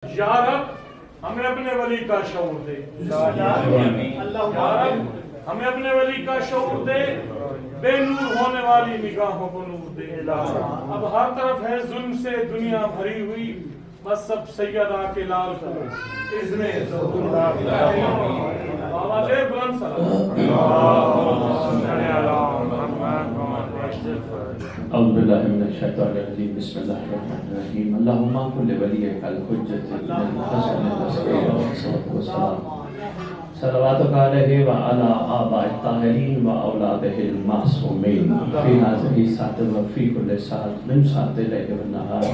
یا رب ہمیں اپنے ولی کا شعور دے، یا رب ہمیں اپنے ولی کا شعور دے، بے نور ہونے والی نگاہوں کو نور دے۔ اب ہر طرف ہے ظلم سے دنیا بھری ہوئی، بس سب سیدہ کے لال کو اذن آواز بلند سلام۔ اعوذ باللہ من الشیطان الرجیم، بسم اللہ الرحمن الرحیم۔ اللہم کل ولیک الحجۃ الحسن الصلاۃ والسلام صلواتک علیہ وعلی آباء الطاہرین واولادہ المعصومین فی ہذہ الساعۃ وفی کل ساعۃ من ساعات اللیل والنہار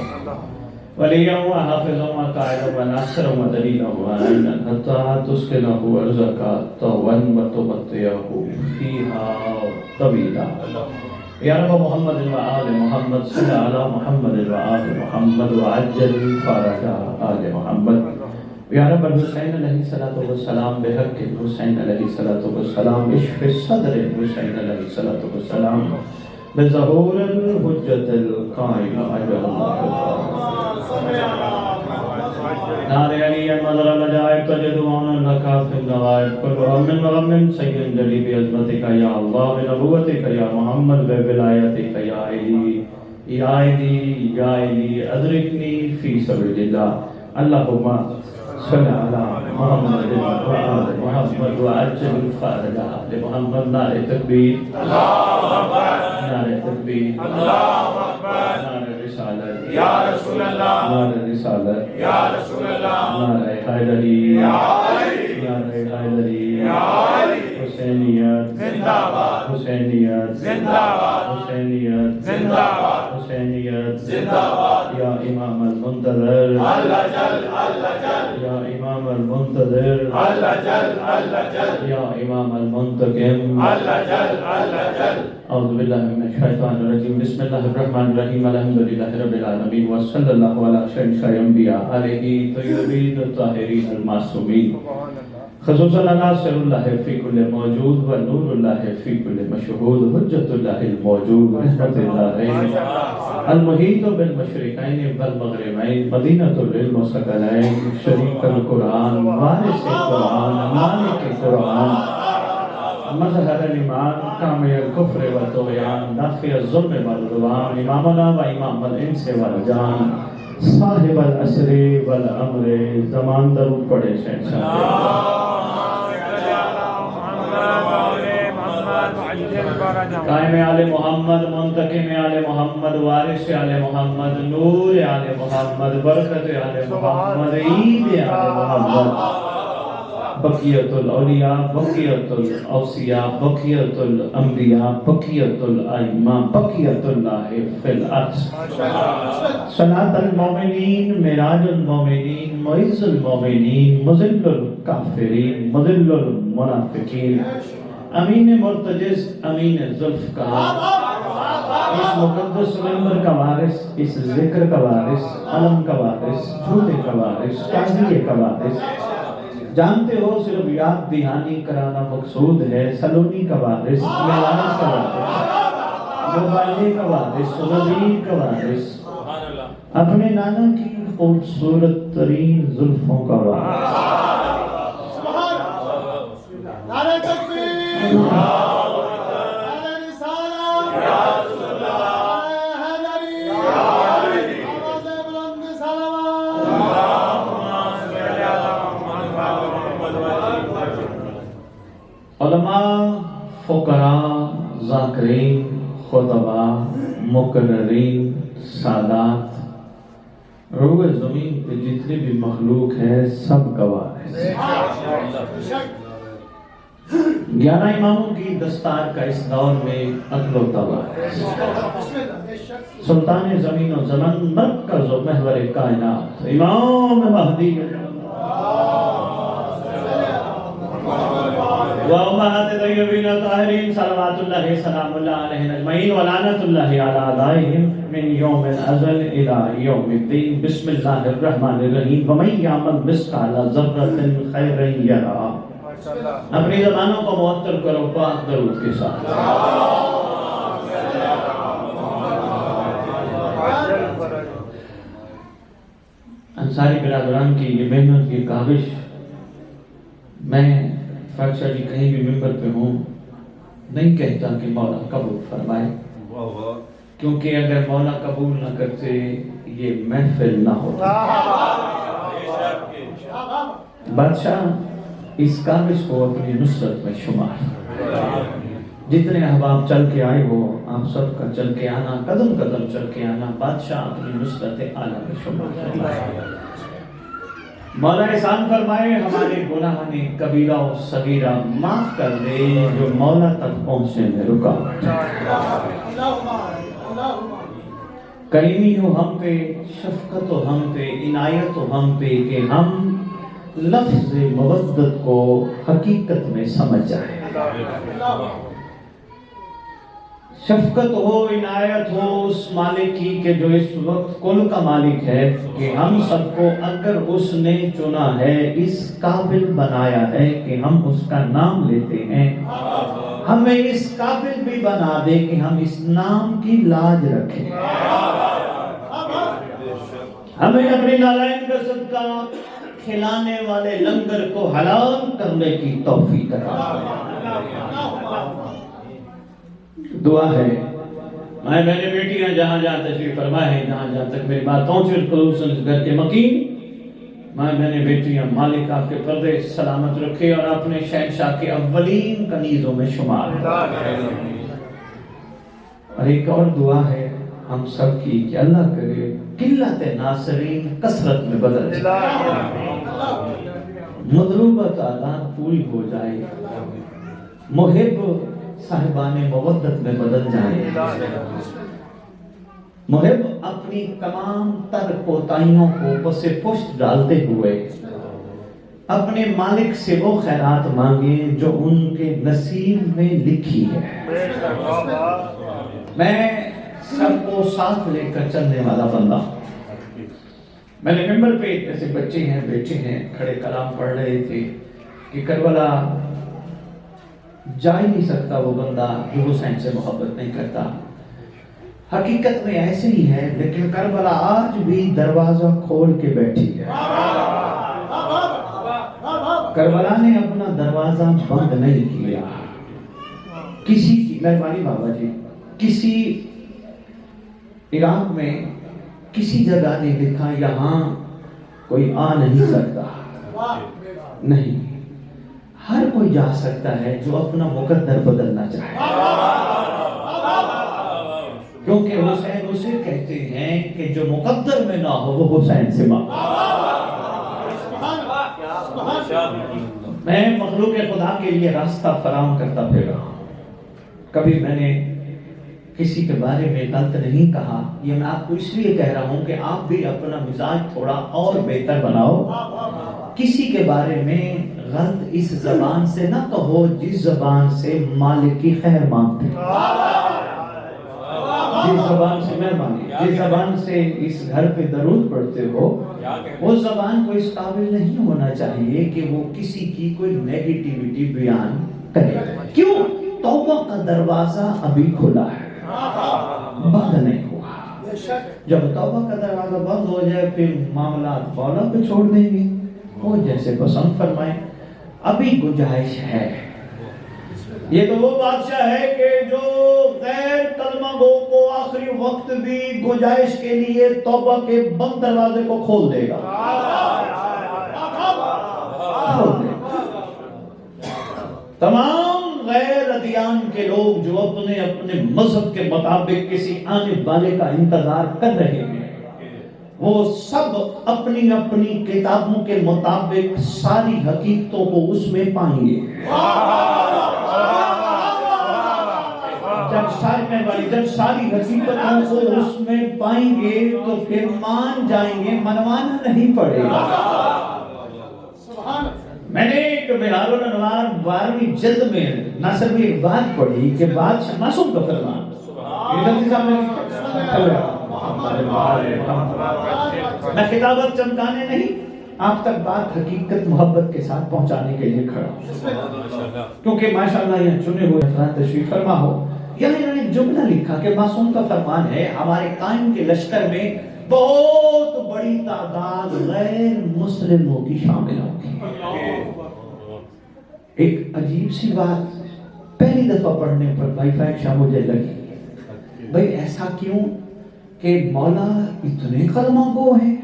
ولیا وحافظا وقائدا وناصرا ودلیلا وعینا حتی تسکنہ ارضک طوعا وتمتعہ فیہا طویلا۔ یا رب محمد وآل محمد صلی علی محمد وآل محمد وعجل فرج آل محمد۔ یا رب الحسین علیہ السلام بحق الحسین علیہ السلام اشف صدر الحسین علیہ السلام بظہور الحجت القائم اجل نار علی مظہر العجائب تجد عونا لکا فی النوائب کل غم وغم سید جلی بعظمتک یا اللہ بنبوتک یا محمد بولایتک یا علی یا علی یا علی ادرکنی فی سبیل اللہ۔ اللہم صلی علی محمد وآل محمد وعجل فرج آل محمد۔ نعرہ تکبیر، نعرہ تکبیر، نعرہ رسالت یا رسول اللہ، نعرہ رسالت یا رسول اللہ، نعرہ حیدری نعرہ حیدری، حسینیت زندہ باد، حسینیت زندہ باد، حسینیت زندہ باد، حسینیت زندہ باد۔ یا امام المنتظر اللہ جل اللہ جل، یا امام المنتظر اللہ جل اللہ جل، یا امام المنتقم اللہ جل اللہ جل۔ اعوذ باللہ من الشیطان الرجیم، بسم اللہ الرحمن الرحیم، الحمدللہ رب العالمین، وصلی اللہ علی شہنشاہ الانبیاء علیہ طیبین الطاہرین المعصومین، خصوصا ناصر اللہ فی کل موجود و نور اللہ فی کل مشہود، حجت اللہ الموجود، رحمت اللہ المحیط بالمشرقین والمغربین، مدینۃ العلم والثقلین، شریک القرآن، وارث قرآن، مالک قرآن، مظہر الایمان، کامل الکفر والطغیان، نافع الظلم والعدوان، امامنا و امام الانس والجان، صاحب العصر والامر، زمان درود پڑھے شہنشاہ قائم آل محمد، منتقم آل محمد، وارث آل محمد، نور آل محمد، برکت آل محمد، عید آل محمد، بقیت الاولیاء، بقیت الاوصیاء، بقیت الانبیاء، بقیت الائمہ، بقیت اللہ فی الارض، صلاۃ المومنین، معراج المومنین، معز المومنین، مذل الکافرین، مذل المنافقین، امین مرتجز، امین ذوالفقار، اس مقدس ممبر کا وارث، اس ذکر کا وارث، علم کا وارث، جھوٹے کا وارث، قاضی کا وارث، جانتے ہو صرف یاد دہانی کرانا مقصود ہے، سلونی کا وارث، معراج کا وارث، موبائل کا وارث، نبی کا وارث، اپنے نانا کی خوبصورت ترین زلفوں کا وارث۔ نعرہ تکبیر، نعرہ رسالت یا رسول اللہ، نعرہ حیدری، آواز بلند صلوات۔ علماء، فقراء، ذاکرین، خطباء، مقررین، سادات، روح زمین پہ جتنے بھی مخلوق ہے سب گواہ ہے۔ 11 اماموں کی دستار کا اس دور میں عقل و تباہ ہے۔ سلطان زمین و زمن، مرکز و محور کائنات، امام مہدی وامہات طیبین طاہرین صلوات اللہ سلام اللہ علیہ اجمعین ولعنت اللہ علی اعدائہم من یوم الازل الی یوم الدین۔ بسم اللہ الرحمن الرحیم، ومن یعمل مثقال ذرۃ خیرا یرہ۔ اپنی زبانوں کو معطر کرو پاک درود کے ساتھ۔ انصاری برادران کی یہ محنت کی کاوش، میں فاطمہ جی کہیں بھی ممبر پہ ہوں نہیں کہتا کہ مولا قبول فرمائے، کیونکہ اگر مولا قبول نہ کرتے یہ محفل نہ ہوتا۔ بادشاہ اس کاوش کو اپنی نصرت میں شمار، جتنے احباب چل کے آئے ہو آپ سب کا چل کے آنا، قدم قدم چل کے آنا، بادشاہ اپنی نصرت اعلیٰ میں شمار۔ مولا احسان فرمائے ہمارے گناہ نے کبیرہ و صغیرہ معاف کر دے جو مولا تک پہنچنے میں رکاوٹ۔ کریمی ہو ہم پہ، شفقت ہو ہم پہ، عنایت ہو ہم پہ کہ ہم لفظ مودت کو حقیقت میں سمجھ جائیں۔ شفقت ہو، عنایت ہو اس مالک کی کہ جو اس وقت کل کا مالک ہے، کہ ہم سب کو اگر اس نے چنا ہے، اس قابل بنایا ہے کہ ہم اس کا نام لیتے ہیں، ہمیں اس قابل بھی بنا دے کہ ہم اس نام کی لاج رکھیں، ہمیں اپنی نالائن کا صدقہ کھلانے والے لنگر کو حلال کرنے کی توفیق عطا۔ دعا ہے میں نے بیٹیاں جہاں جہاں تشریف فرما ہے، جہاں جہاں تک میری بات پہنچے، خصوصاً اس گھر کے مکین، میں نے بیٹیاں مالک آپ کے پردے سلامت رکھے اور اپنے شہنشاہ کے اولین کنیزوں میں شمار۔ اور ایک اور دعا ہے ہم سب کی کہ اللہ کرے قلت ناصرین کثرت میں بدل جائے، مضروبہ تعداد پوری ہو جائے، محب صاحبان مودت میں بدل جائے، محب اپنی تمام تر کوتاہیوں کو پس پشت ڈالتے ہوئے اپنے مالک سے وہ خیرات مانگے جو ان کے نصیب میں لکھی ہے۔ میں سب کو ساتھ لے کر چلنے والا بندہ، میں نے ممبر پہ ایسے بچے ہیں بیٹے ہیں کھڑے کلام پڑھ رہے تھے کہ کربلا جا ہی نہیں سکتا وہ بندہ جو حسین سے محبت نہیں کرتا۔ حقیقت میں ایسے ہی ہے، لیکن کربلا آج بھی دروازہ کھول کے بیٹھی ہے۔ کربلا نے اپنا دروازہ بند نہیں کیا۔ کسی کی مہربانی بابا جی، کسی عراق میں کسی جگہ نہیں لکھا یہاں کوئی آ نہیں سکتا، نہیں، ہر کوئی جا سکتا ہے جو اپنا مقدر بدلنا چاہے، کیونکہ حسین اسے کہتے ہیں کہ جو مقدر میں نہ ہو وہ حسین سے مانگے۔ میں مخلوق خدا کے لیے راستہ فراہم کرتا پھر رہا ہوں، کبھی میں نے کسی کے بارے میں غلط نہیں کہا، یہ میں آپ کو اس لیے کہہ رہا ہوں کہ آپ بھی اپنا مزاج تھوڑا اور بہتر بناؤ۔ کسی کے بارے میں غلط اس زبان سے نہ کہو جس زبان سے مالک کی خیر مانگتے، جس زبان سے مہربانی، جس زبان سے اس گھر پہ درود پڑھتے ہو، اس زبان کو اس قابل نہیں ہونا چاہیے کہ وہ کسی کی کوئی نیگیٹیوٹی بیان کرے۔ کیوں؟ توبہ کا دروازہ ابھی کھلا ہے، بند نہیں ہوا۔ جب توبہ کا دروازہ بند ہو جائے پھر معاملات مولا پہ چھوڑ دیں گے، وہ جیسے پسند فرمائیں، ابھی گنجائش ہے۔ یہ تو وہ بادشاہ ہے کہ جو غیر کلمہ گو کو آخری وقت بھی گنجائش کے لیے توبہ کے بند دروازے کو کھول دے گا، تمام غیر ادیان کے لوگ جو اپنے اپنے مذہب کے مطابق کسی آنے والے کا انتظار کر رہے ہیں، وہ سب اپنی اپنی کتابوں کے مطابق ساری حقیقتوں کو اس میں پائیں گے۔ جب ساری حقیقتوں کو اس میں پائیں گے تو پھر مان جائیں گے، منوانا نہیں پڑے گا۔ میں نے ایک بہار الانوار 12ویں جلد میں نہ صرف ایک بات پڑھی کہ بادشاہ معصوم کا فرمان، میں خطابت چمکانے نہیں، آپ تک بات حقیقت محبت کے ساتھ پہنچانے کے لیے کھڑا ہوں، کیونکہ ماشاءاللہ یہاں چنے ہوئے افراد تشریف فرما ہو۔ یہاں انہوں نے جملہ لکھا کہ معصوم کا فرمان ہے ہمارے قائم کے لشکر میں بہت بڑی تعداد غیر مسلموں کی شامل ہوگی. ایک عجیب سی بات پہلی دفعہ پڑھنے پر بھائی فائشہ مجھے لگی، بھائی ایسا کیوں کہ مولا اتنے کلمہ گو ہیں،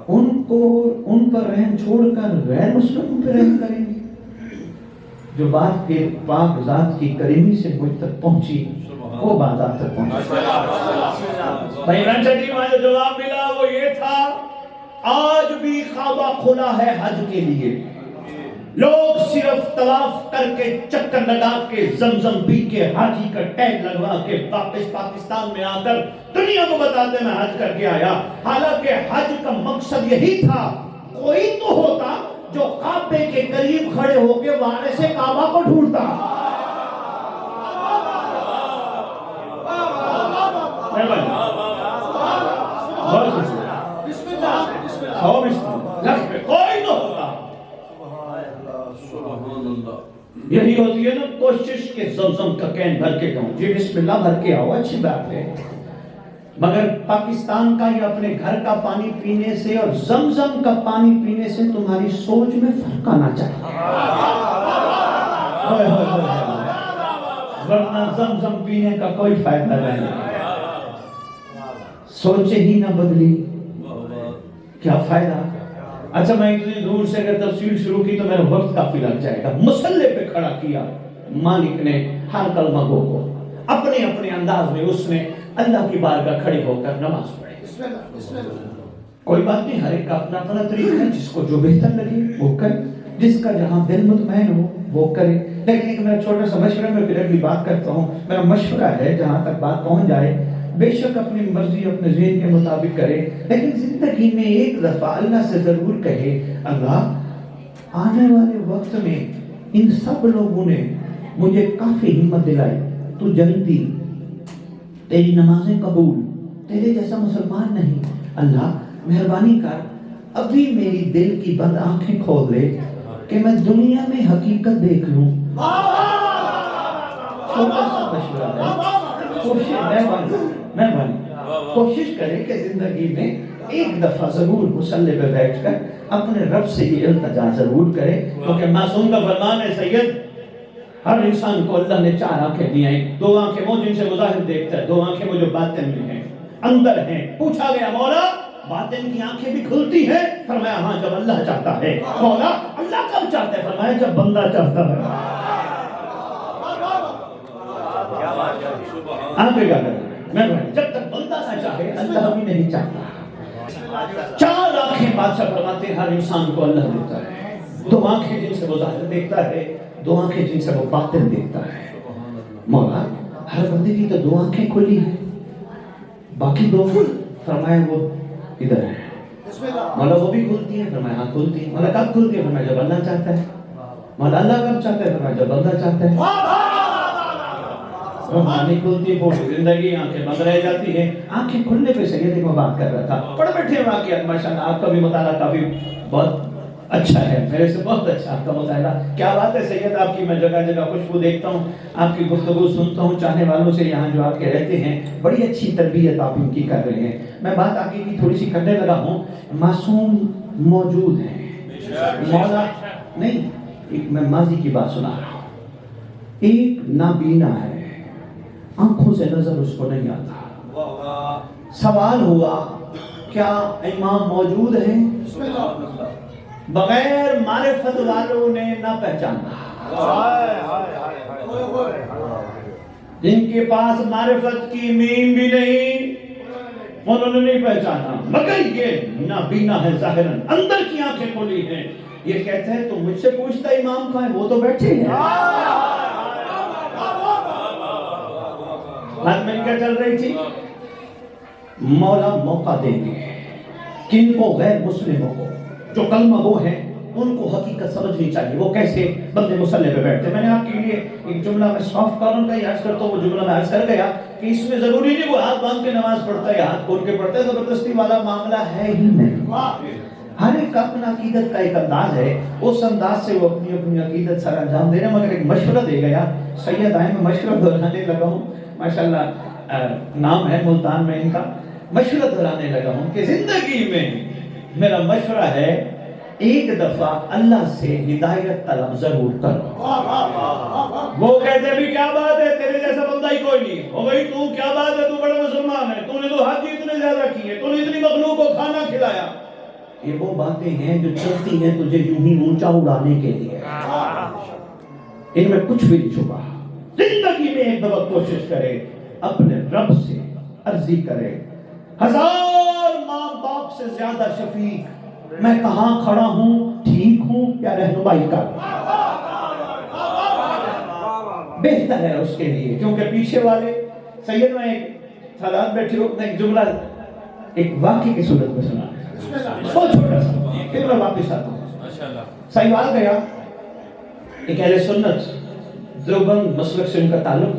ان پر رحم چھوڑ کر غیر مسلموں پہ رحم کریں گے. جو بات کے پاک ذات کی کریمی سے مجھ تک پہنچی وہ بات آپ تک پہنچی. بھائی رنچٹی میں جو جواب ملا وہ یہ تھا، آج بھی کعبہ کھلا ہے حج کے لیے. لوگ صرف طواف کر کے چکر لگا کے زمزم پی کے حاجی کا ٹیگ لگوا کے واپس پاکستان میں آ کر دنیا کو بتاتے میں حج کر کے آیا. حالانکہ حج کا مقصد یہی تھا، کوئی تو ہوتا جو کعبے کے قریب کھڑے ہو کے وہاں سے کعبہ کو ڈھونڈتا. کوئی تو ہوتا. یہی ہوتی ہے نا کوشش کہ زمزم کا کین بھر کے کہوں جی بسم اللہ بھر کے آؤ، اچھی بات ہے، مگر پاکستان کا یا اپنے گھر کا پانی پینے سے اور زمزم کا پانی پینے سے تمہاری سوچ میں فرق آنا چاہیے. ورنہ زمزم پینے کا کوئی فائدہ نہیں، سوچے ہی نہ بدلی کیا فائدہ. اچھا میں اتنی دور سے اگر تفصیل شروع کی تو میرا وقت کافی لگ جائے گا. مصلے پہ کھڑا کیا مالک نے ہر کلمہ گو کو اپنے اپنے انداز میں، اس نے اللہ کی بارگاہ کھڑے ہو کر نماز پڑھی. کوئی بات نہیں، ہر ایک کا اپنا اپنا طریقہ ہے، جس کو جو بہتر لگے وہ کرے، جس کا جہاں دل مطمئن ہو وہ کرے. لیکن ایک میرا چھوٹا سا مشورہ، میں پھر اگلی بات کرتا ہوں، میرا مشورہ ہے جہاں تک بات پہنچ جائے بے شک اپنی مرضی اپنے ذہن کے مطابق کرے، لیکن زندگی میں ایک دفعہ اللہ سے ضرور کہے اللہ آنے والے وقت میں ان سب لوگوں نے مجھے کافی ہمت دلائی، تو جنتی، تیری نمازیں قبول، تیرے جیسا مسلمان نہیں، اللہ مہربانی کر ابھی میری دل کی بند آنکھیں کھول دے کہ میں دنیا میں حقیقت دیکھ لوں. چھوٹا سا مشورہ ہے، کوشش کرے کہ زندگی میں ایک دفعہ ضرور مصلی پہ بیٹھ کر اپنے رب سے یہ التجا ضرور کرے، کیونکہ معصوم کا فرمان ہے سید، ہر انسان کو اللہ نے 4 آنکھیں دی ہیں، 2 آنکھیں وہ جن سے مظاہر دیکھتا ہے، 2 آنکھیں وہ جو باطن میں ہیں، اندر ہیں. پوچھا گیا مولا باطن کی آنکھیں بھی کھلتی ہیں؟ فرمایا ہاں جب اللہ چاہتا ہے. مولا اللہ کب چاہتا ہے؟ فرمایا جب بندہ چاہتا ہے. آگے کیا کریں میں بھائی، جب تک بندہ نہ چاہے اللہ بھی نہیں چاہتا. 4 آنکھیں بادشاہ فرماتے ہیں ہر انسان کو اللہ دیتا ہے، 2 آنکھیں جن سے وہ ظاہر دیکھتا ہے، 2 آنکھیں جن سے وہ باطن دیکھتا ہے. مولا ہر بندے کی تو 2 آنکھیں کھلی ہیں، باقی 2 فرمایا وہ ادھر ہے. مولا وہ بھی کھلتی ہیں؟ فرمایا ہاں کھلتی ہیں. مولا کب کھلتی ہے؟ فرمایا جب اللہ چاہتا ہے. مولا اللہ کب چاہتا ہے؟ فرمایا جب بندہ چاہتا ہے. روحانی کھلتی پوری زندگی آنکھیں بند رہ جاتی ہیں. آنکھیں کھلنے پہ سید ایک میں بات کر رہا تھا، پڑھ بیٹھے واقعات ماشاءاللہ آپ کا بھی مطالعہ کافی بہت اچھا ہے، میرے سے بہت اچھا آپ کا مطالعہ. کیا بات ہے سید آپ کی، میں جگہ جگہ خوشبو دیکھتا ہوں، آپ کی گفتگو سنتا ہوں چاہنے والوں سے یہاں جو آپ کے رہتے ہیں، بڑی اچھی تربیت آپ ان کی کر رہے ہیں. میں بات آگے کی تھوڑی سی کرنے لگا ہوں. معصوم موجود ہیں، مولا نہیں، ایک میں ماضی کی بات سنا رہا ہوں. ایک نابینا ہے، آنکھوں سے نظر اس کو نہیں آتا. سوال ہوا کیا امام موجود ہیں؟ بغیر معرفت والوں نے نہ پہچانا. جن کے پاس معرفت کی میم بھی نہیں انہوں نے نہیں پہچانا، مگر یہ نابینا ہے ظاہراً، اندر کی آنکھیں کھلی ہیں. یہ کہتے ہیں تو مجھ سے پوچھتا امام کہاں ہے؟ وہ تو بیٹھے ہیں. بات میں کیا چل رہی تھی؟ مولا موقع دیں گے کن کو؟ غیر مسلموں کو، جو کلمہ گو ہیں ان کو حقیقت سمجھنی چاہیے. وہ کیسے؟ بندے مصلی پہ بیٹھتے. میں نے آپ کے لیے ایک جملہ میں سافٹ کارنر کا ہی عرض کرتا ہوں، وہ جملہ میں عرض کر گیا کہ اس میں ضروری نہیں وہ ہاتھ باندھ کے نماز پڑھتا ہے، ہاتھ کھول کے پڑھتا ہے، زبردستی والا معاملہ ہے ہی نہیں. ہر ایک کا اپنا عقیدت کا ایک انداز ہے، اس انداز سے وہ اپنی اپنی عقیدت سر انجام دے رہے ہیں. مگر ایک مشورہ دے گیا سید آئے، میں مشورہ دہرانے لگا ہوں. ماشاءاللہ نام ہے ملتان میں ان کا، مشورہ دلانے لگا ہوں کہ زندگی میں میرا مشورہ ہے ایک دفعہ اللہ سے ہدایت طلب ضرور کرو. وہ کہتے بھی کیا بات ہے تیرے جیسا بندہ ہی کوئی نہیں. او بھائی تو کیا بات ہے, تو بڑا مسلمان ہے, تو نے تو حج اتنے زیادہ کیے, تو نے اتنی مخلوق کو کھانا کھلایا. یہ وہ باتیں ہیں جو چلتی ہیں تجھے یوں ہی اونچا اڑانے کے لیے, ان میں کچھ بھی نہیں چھپا. زندگی میں ایک دفعہ کوشش کرے اپنے رب سے عرضی کرے, ہزار ماں باپ سے زیادہ شفیق میں کہاں کھڑا ہوں, ٹھیک ہوں یا رہنمائی کر. بہتر ہے اس کے لیے, کیونکہ پیچھے والے سید میں ایک سادات بیٹھے ہو, ایک جملہ ایک واقعے کی صورت میں سنا بہت چھوٹا سا, پھر میں واپس آتا ہوں. سہیوال گیا, ایک اہل سنت دیوبند مسلک سے ان کا تعلق.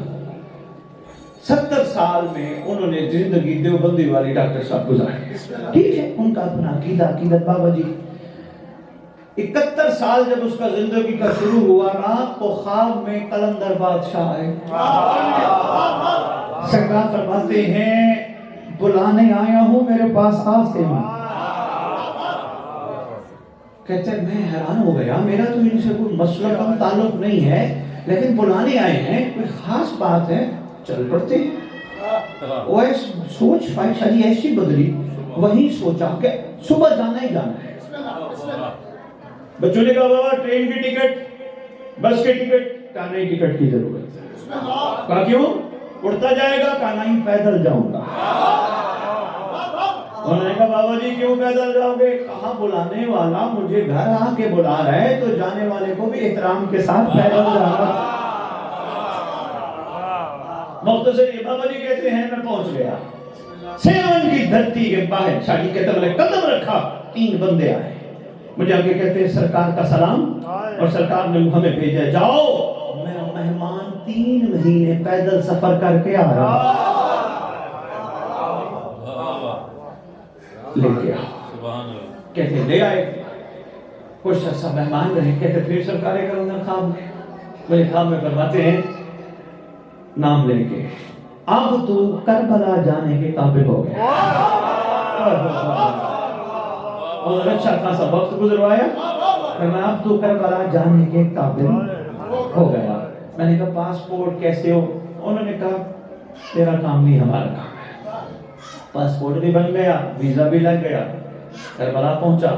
70 سال میں انہوں نے زندگی دیوبندی والی ڈاکٹر صاحب گزاری. ٹھیک ہے, ان کا اپنا عقیدت بابا جی. 71 سال جب اس کا زندگی کا شروع ہوا, رات کو خواب میں قلندر بادشاہ آئے. سرکار فرماتے ہیں بلانے آیا ہوں میرے پاس آستے میں. کہتے ہیں میں حیران ہو گیا, میرا تو ان سے کوئی مسئلہ کا تعلق نہیں ہے, لیکن بلانے آئے ہیں, کوئی خاص بات ہے, چل پڑتے ہیں. وہ سوچ فائشہ جی ایسی بدلی, وہی سوچا کہ صبح جانا ہی جانا ہے. بچوں نے کہا بابا ٹرین کی ٹکٹ, بس کی ٹکٹ, کہا نہیں ٹکٹ کی ضرورت ہے. کہا کیوں, اڑتا جائے گا, کہا نہیں پیدل جاؤں گا. انہوں نے کہا بابا جی کیوں پیدل جاؤ گے, کہا بلانے والا مجھے گھر آ کے بلا رہا ہے, تو جانے والے کو بھی احترام کے ساتھ پیدل جانا. مختصر یہ بابا جی کہتے ہیں میں پہنچ گیا, سیون کی دھرتی کے باہر چھاڑی کے تلے قدم رکھا, 3 بندے آئے مجھے آگے کہتے ہیں سرکار کا سلام, اور سرکار نے ہمیں بھیجا جاؤ, میرا مہمان 3 مہینے پیدل سفر کر کے آ رہا, لے گیا. کہتے لے آئے, کچھ عرصہ مہمان رہے. کہتے پھر سرکار کلندر خواب میں, مجھے خواب میں فرماتے ہیں نام لے کے اب تو کربلا جانے کے قابل ہو گیا. اور اچھا خاصا وقت گزروایا, میں اب تو کربلا جانے کے قابل ہو گیا. میں نے کہا پاسپورٹ کیسے ہو, انہوں نے کہا تیرا کام نہیں ہمارا کام ہے. پاسپورٹ بھی بن گیا, ویزا بھی لگ گیا, کربلا پہنچا.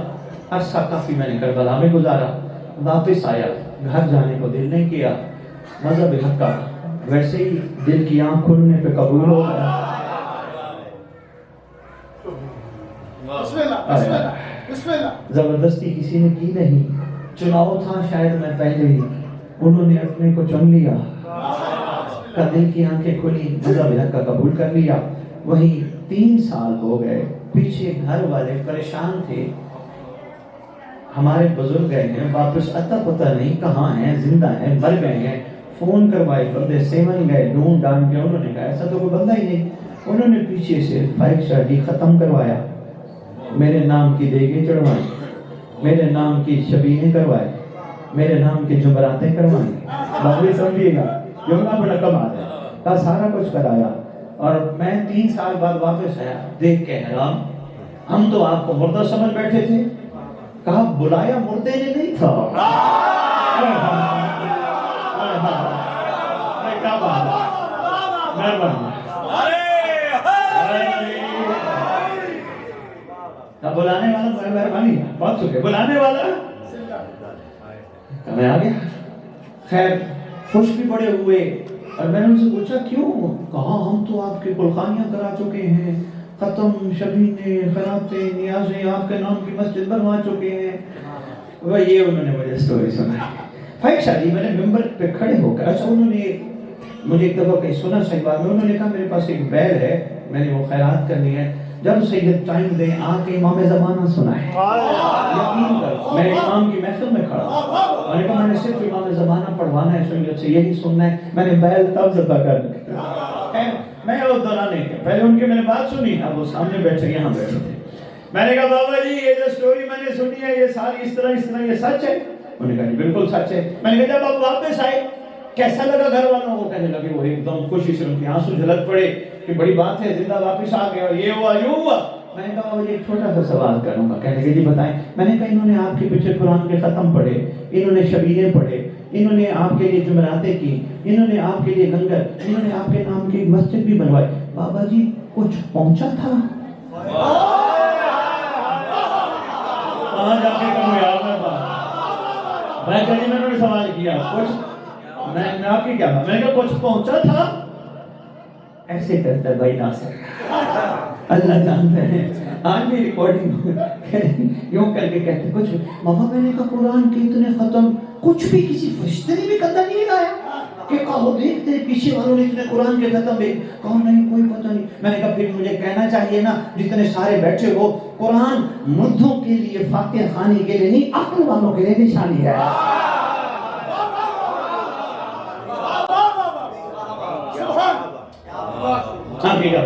عرصہ کافی میں نے کربلا میں گزارا, واپس آیا, گھر جانے کو دل نہیں کیا. مذہب حق کا ویسے ہی دل کی آنکھ کھلنے پہ قبول ہو گیا. زبردستی کسی نے کی نہیں, چناؤ تھا شاید میں پہلے ہی, انہوں نے اپنے کو چن لیا, کا دل کی آنکھیں کھلی, مذہب حق کا قبول کر لیا. وہی 3 سال ہو گئے, پیچھے گھر والے پریشان تھے, ہمارے بزرگ گئے ہیں واپس, اتا پتہ نہیں کہاں ہیں, زندہ ہیں مر گئے ہیں. فون کروائے بندے, سیون گئے ڈھونڈ ڈانڈ کے, انہوں نے کہا ایسا تو کوئی بندہ ہی نہیں. انہوں نے پیچھے سے فائق شادی ختم کروایا, میرے نام کی دیگیں چڑھوائی, میرے نام کی شبیہیں کروائے, میرے نام کی جمراتیں کروائیں. باقی سمجھیے گا جو نا بڑا کمال ہے, کا سارا کچھ کرایا. اور میں 3 سال بعد واپس آیا, دیکھ کے حیران, ہم تو آپ کو مردہ سمجھ بیٹھے تھے. کہا بلایا مردے نے نہیں تھا. کیا بات ہے, بلانے والا مہربانی, بہت شکریہ, بلانے والا میں آ گیا. خیر خوش بھی بڑے ہوئے, اور میں نے ان سے پوچھا کیوں, کہا ہم تو آپ کی قلخانیاں کرا چکے ہیں, ختم شبیہیں خیراتیں نیازیں, آپ کے نام کی مسجد بنوا چکے ہیں. وہ یہ انہوں نے مجھے سٹوری سنائی. فائق شادی میں نے ممبر پہ کھڑے ہو کر, اچھا انہوں نے مجھے ایک دفعہ کہیں سنا صحیح بات میں, انہوں نے کہا میرے پاس ایک بیل ہے, میں نے وہ خیرات کرنی ہے, جب سید ٹائم دیں آ کے امام زمانہ سنائے. یقین کر میں امام کی محفل میں کھڑا, میں نے کہا میں نے صرف امام زمانہ پڑھوانا ہے, سنیت سے یہی سننا ہے. میں نے بیل تب ذبح کر دی, میں وہ دلانے کے پہلے ان کی میں نے بات سنی, اب وہ سامنے بیٹھے یہاں بیٹھے تھے. میں نے کہا بابا جی یہ جو سٹوری میں نے سنی ہے یہ ساری اس طرح یہ سچ ہے؟ انہوں نے کہا جی بالکل سچ ہے. میں نے کہا جب آپ واپس آئے کیسا لگا گھر والوں کو؟ کہنے لگے وہ ایک دم خوشی سے ان کے آنسو جھلک پڑے. کہ بڑی بات ہے زندہ واپس آ گیا، یہ ہوا یہ ہوا۔ میں نے کہا مجھے ایک چھوٹا سا سوال کروں گا۔ کہنے لگے جی بتائیں۔ میں نے کہا انہوں نے آپ کے پیچھے قرآن کے ختم پڑھے، انہوں نے شبیہیں پڑھے، انہوں نے آپ کے لیے جمعراتیں کی، انہوں نے آپ کے لیے لنگر، انہوں نے آپ کے نام کی مسجد بھی بنوائی، بابا جی کچھ پہنچا تھا؟ کہاں جا کے کہوں یار میں کہیں میں نے سوال کیا کچھ میں آپ کی کیا تھا، میں نے کہا کچھ پہنچا تھا؟ ایسے کرتا ہے بھائی ناصر، اللہ جانتے ہیں آج بھی ریکارڈنگ یوں کر کے کہتے کچھ بابا میں نے کہا قرآن کے اتنے ختم کچھ بھی کسی فرشتے نے بھی قدر نہیں لایا کہ کہو دیکھتے پیچھے والوں نے اتنے قرآن کے ختم بھی کہو نہیں کوئی پتہ نہیں۔ میں نے کہا پھر مجھے کہنا چاہیے نا جتنے سارے بیٹھے ہو قرآن مردوں کے لیے فاتح خانی کے لیے نہیں عقل والوں کے لیے نشانی ہے۔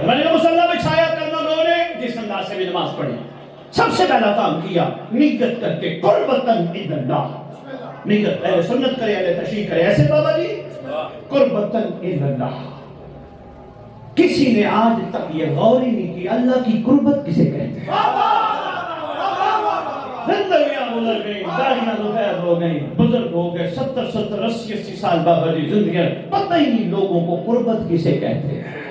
میں نے مصلی بچھایا کلمہ گو نے جس انداز سے بھی نماز پڑھی، سب سے پہلا کام کیا نیت کر کے قربتاً الی اللہ، نیت اہل سنت کرے اہل تشریح کرے ایسے بابا جی قربتاً الی اللہ۔ کسی نے آج تک یہ غور ہی نہیں کی اللہ کی قربت کسے کہتے ہیں۔ زندگیاں گزر گئی، داڑیاں دوپہر ہو گئی، بزرگ ہو گئے 70 70 80 80 سال بابا جی زندگیاں پتہ ہی نہیں لوگوں کو قربت کسے کہتے ہیں۔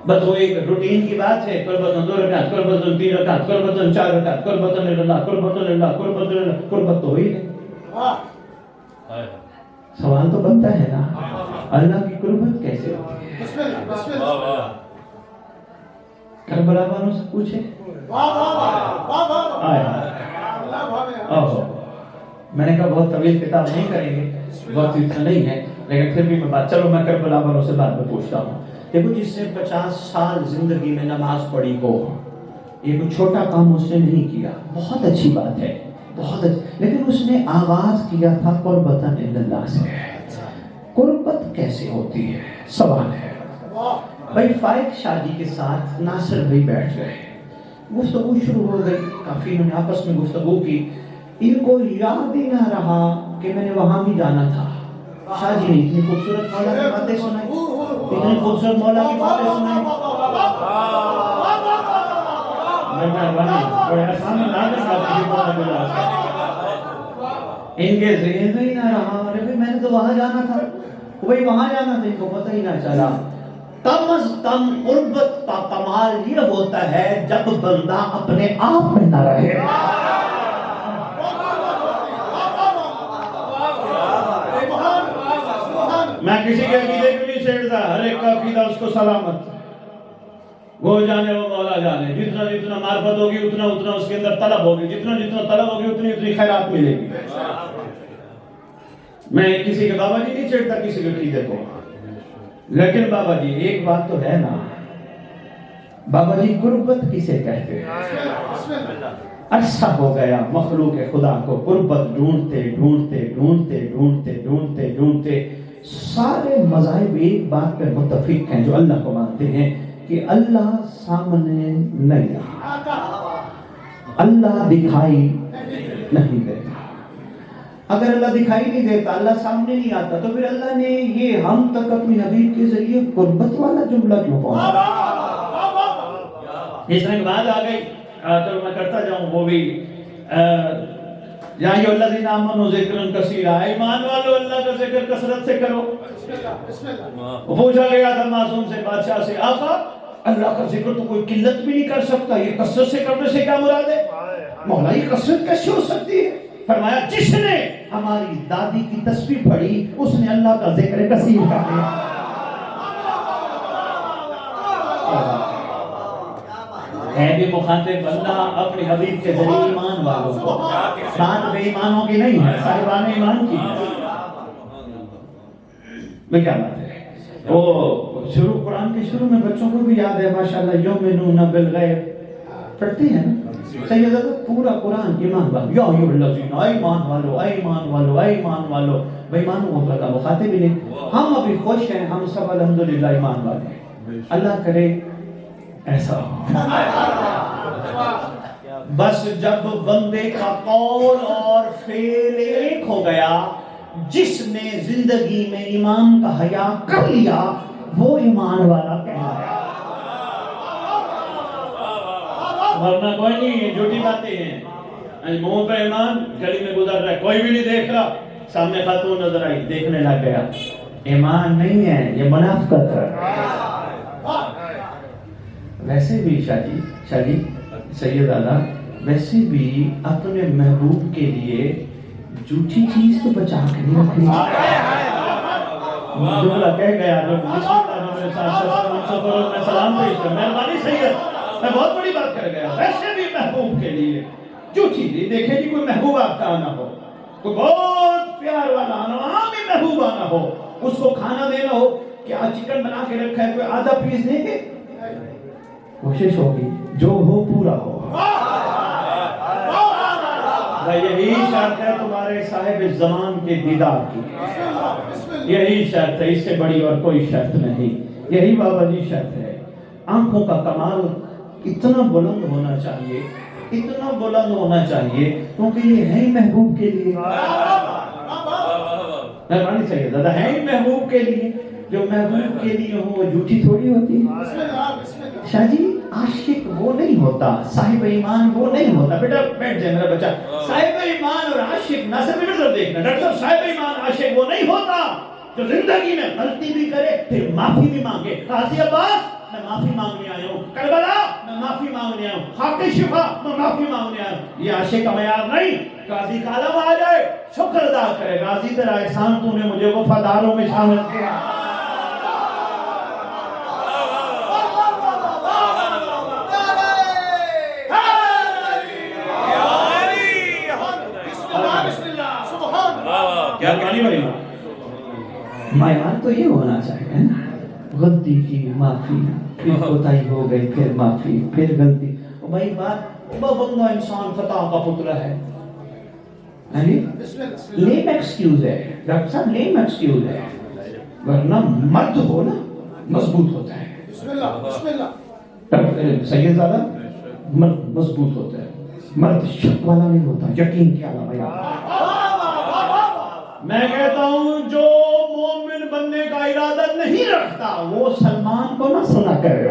بس وہ ایک روٹین کی بات ہے، قربتاً 2 رکعت، قربتاً 3 رکعت، قربتاً 4 رکعت، قربتاً اللہ، قربتاً اللہ، قربتاً اللہ، قربت تو ہوئی نہیں۔ سوال تو بنتا ہے نا اللہ کی قربت کیسے ہوتی ہے؟ کربلا والوں سے پوچھے میں نے کہا بہت طویل کتاب نہیں کریں گے، وقت اتنا نہیں ہے، لیکن پھر بھی میں بات چلو میں کربلا والوں سے بعد میں پوچھتا ہوں۔ دیکھو جس نے 50 سال زندگی میں نماز پڑھی ہو، یہ کوئی چھوٹا کام اس نے نہیں کیا، بہت اچھی بات ہے بہت اچھی، لیکن اس نے آغاز کیا تھا قربتاً الی اللہ سے۔ قربت کیسے ہوتی ہے سوال ہے۔ بھائی فائق شادی کے ساتھ ناصر بھائی بیٹھ گئے، گفتگو شروع ہو گئی، کافی انہوں نے آپس میں گفتگو کی، ان کو یاد ہی نہ رہا کہ میں نے وہاں بھی جانا تھا۔ شاہ جی نے اتنی خوبصورت مولا کی باتیں سنائی، اتنی خوبصورت مولا کی باتیں سنائی، ان کے ذہن میں ہی نہ رہا، ارے میں نے تو وہاں جانا تھا، وہی وہاں جانا تھا، ان کو پتہ ہی نہ چلا۔ کم از کم قربت کا کمال یہ ہوتا ہے جب بندہ اپنے آپ میں نہ رہے۔ میں کسی کے عقیدے کو نہیں چھیڑتا، ہر ایک کا عقیدہ اس کو سلامت، وہ جانے وہ مولا جانے، جتنا جتنا معرفت ہوگی اتنا اتنا اس کے اندر طلب ہوگی، جتنا جتنا طلب ہوگی اتنی اتنی خیرات ملے گی۔ میں کسی کے بابا جی نہیں چھیڑتا کسی کے عقیدے کو، لیکن بابا جی ایک بات تو ہے نا، بابا جی قربت کسے کہتے ہیں؟ عرصہ ہو گیا مخلوق خدا کو قربت ڈھونڈتے ڈھونڈتے ڈھونڈتے ڈھونڈتے ڈھونڈتے ڈھونڈتے سارے مذاہب ایک بات پر متفق ہیں جو اللہ کو مانتے ہیں کہ اللہ سامنے نہیں رہا، اللہ دکھائی نہیں دیتا۔ اگر اللہ دکھائی نہیں دیتا، اللہ سامنے نہیں آتا، تو پھر اللہ نے یہ ہم تک اپنی حبیب کے ذریعے قربت والا جملہ کیوں پہنچا؟ اس طرح کی بات آ گئی، چلو میں کرتا جاؤں وہ بھی یا ایھا الذین آمنوا ذکرا کثیرا، ایمان والو اللہ کا ذکر کثرت سے کرو۔ پوچھا گیا تھا معصوم سے بادشاہ سے، آقا اللہ کا ذکر تو کوئی قلت بھی نہیں کر سکتا، یہ کثرت سے کرنے سے کیا مراد ہے؟ مولا یہ کثرت کیسے ہو سکتی ہے؟ فرمایا جس نے ہماری دادی کی تسبیح پڑھی اس نے اللہ کا ذکر کثیر کر لیا۔ ہے بھی مخاطب بندہ اپنی حبیب کے ذریعے ایمان والوں کو، ساتھ بے ایمانوں کی نہیں ہے، صاحبان ایمان کی ہے۔ میں کیا بات ہے، وہ شروع قرآن کے شروع میں بچوں کو بھی یاد ہے ماشاءاللہ، یؤمنون بالغیب پڑھتے ہیں نا سیدہ، پورا قرآن ایمان والو، یا ایھا الذین، ایمان والو ایمان والو ایمان والو، بے ایمانوں کا مخاطب ہی نہیں۔ ہم ابھی خوش ہیں، ہم سب الحمدللہ ایمان والے ہیں، اللہ کرے ایسا ہو۔ بس جب بندے کا قول اور فعل ایک ہو گیا، جس نے زندگی میں ایمان کا حیا کر لیا وہ ایمان والا کہلایا۔ ورنہ کوئی نہیں ہے، جھوٹی باتیں ہیں. منہ پہ ایمان، گلی میں گزر رہا ہے، کوئی بھی نہیں دیکھ رہا. سامنے خاتون نظر آئی، دیکھنے لگ گیا. ایمان نہیں ہے، یہ منافقت ہے. ویسے بھی شاہ جی سید اعلیٰ، ویسے بھی اپنے محبوب کے لیے جھوٹی چیز تو بچا کے نہیں رکھنی. جملہ کہہ گیا میں سلام پیش کر، مہربانی سید، میں بہت بڑی بات کر گیا. ویسے بھی محبوب کے لیے جھوٹی نہیں. دیکھیں جی کوئی محبوب آپ کا آنا ہو، کوئی بہت پیار والا آنا ہو، عام ہی محبوب آنا ہو، اس کو کھانا دینا ہو، کیا چکن بنا کے رکھا ہے، کوئی آدھا پیس دیں گے؟ کوشش ہوگی جو ہو پورا ہو. یہی شرط ہے تمہارے صاحب زمان کے دیدار کی، یہی شرط ہے، اس سے بڑی اور کوئی شرط نہیں. یہی بابا جی شرط ہے. آنکھوں کا کمال اتنا بلند ہونا چاہیے، اتنا بلند ہونا چاہیے، کیونکہ یہ ہے ہی محبوب کے لیے. مہربانی چاہیے دادا، ہے ہی محبوب کے لیے. جو محبوب کے لیے ہو وہ جھوٹی تھوڑی ہوتی ہے. شاہ جی عاشق وہ نہیں ہوتا، صاحب ایمان وہ نہیں ہوتا. بیٹا بیٹھ جائے میرا بچہ. صاحب ایمان اور عاشق نہ صرف ادھر دیکھنا. ڈاکٹر صاحب، صاحب ایمان عاشق وہ نہیں ہوتا جو زندگی میں غلطی بھی کرے پھر معافی بھی مانگے. قاضی عباس، میں معافی مانگنے آیا ہوں. کربلا، میں معافی مانگنے آیا ہوں. خاک شفا، میں معافی مانگنے آیا ہوں. یہ عاشق کا معیار نہیں. قاضی کا عالم آ جائے شکر ادا کرے، قاضی تیرا احسان، تو نے مجھے وفاداروں میں شامل کیا. معیار تو یہ ہونا چاہیے نا، غلطی کی معافی، پھر کوتاہی ہو گئی پھر معافی، پھر غلطی. بھائی بات بندہ انسان خطا کا پتلا ہے. لیم ایکسکیوز ہے ڈاکٹر صاحب، لیم ایکسکیوز ہے، ورنہ مرد ہو نا مضبوط ہوتا ہے. سید زادہ، مرد مضبوط ہوتا ہے، مرد شک والا نہیں ہوتا، یقین کے علاوہ. میں کہتا ہوں جو مومن بننے کا ارادہ نہیں رکھتا وہ سلمان کو نہ سنا کرے.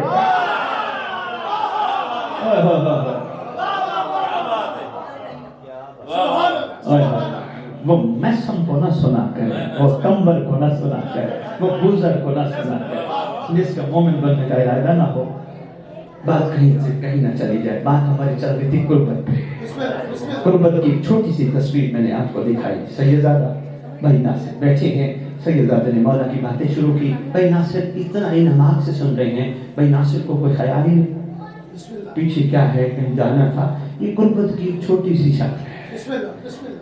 وہ میسم کو نہ سنا کرے، وہ کمبر کو نہ سنا کرے، وہ بوزر کو نہ سنا کرے. جس کا مومن بننے کا ارادہ نہ ہو، بات کہیں سے کہیں نہ چلی جائے. بات ہماری چل رہی تھی قربت پہ. قربت کی ایک چھوٹی سی تصویر میں نے آپ کو دکھائی. سیدزادہ بھائی ناصر بیٹھے ہیں، سیدزادہ نے مولا کی باتیں شروع کی. بھائی ناصر اتنا انہماک سے سن رہے ہیں. بھائی ناصر کو کوئی خیال ہی نہیں پیچھے کیا ہے، کہیں جانا تھا. یہ قربت کی ایک چھوٹی سی شکل ہے.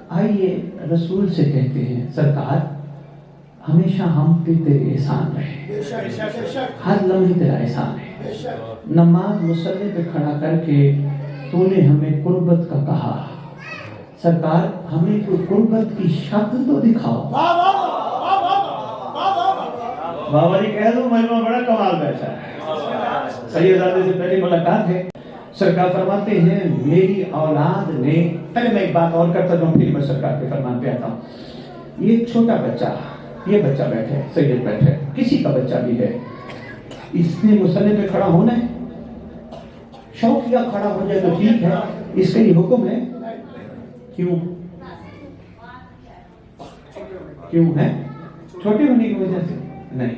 آئیے رسول سے کہتے ہیں، سرکار ہمیشہ ہم پہ تیرے احسان رہے، ہر لمحے تیرا احسان ہے. نماز مصلی پہ کھڑا کر کے تو نے ہمیں قربت کا کہا. سرکار ہمیں کوئی قربت کی شکل تو دکھاؤ. بابا جی کہہ دوں مجمع بڑا کمال بیٹھا ہے. سیدزادے سے پہلی ملاقات ہے. سرکار فرماتے ہیں میری اولاد نے، پہلے میں ایک بات اور کرتا ہوں پھر میں سرکار کے فرمان پہ آتا ہوں. یہ ایک چھوٹا بچہ، یہ بچہ بیٹھے، سید بیٹھے، کسی کا بچہ بھی ہے، اس نے مصلی پہ کھڑا ہونا ہے. شوق یا کھڑا ہو جائے تو ٹھیک ہے، اس کا یہ حکم ہے. کیوں ہے؟ چھوٹے ہونے کی وجہ سے نہیں،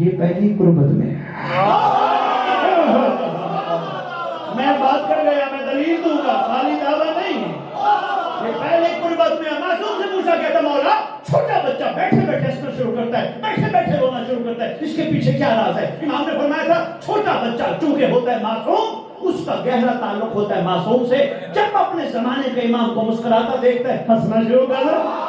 یہ پہلی قربت میں. میں بات کر گیا، میں دلیل دوں گا، خالی دعویٰ نہیں. یہ پہلی قربت میں. معصوم سے پوچھا کہتا مولا چھوٹا بچہ بیٹھے بیٹھے ہنسنا شروع کرتا ہے، بیٹھے بیٹھے رونا شروع کرتا ہے، اس کے پیچھے کیا راز ہے؟ امام نے فرمایا تھا چھوٹا بچہ چونکہ ہوتا ہے معصوم، اس کا گہرا تعلق ہوتا ہے معصوم سے. جب اپنے زمانے کے امام کو مسکراتا دیکھتا ہے ہنسنا شروع کرتا ہے.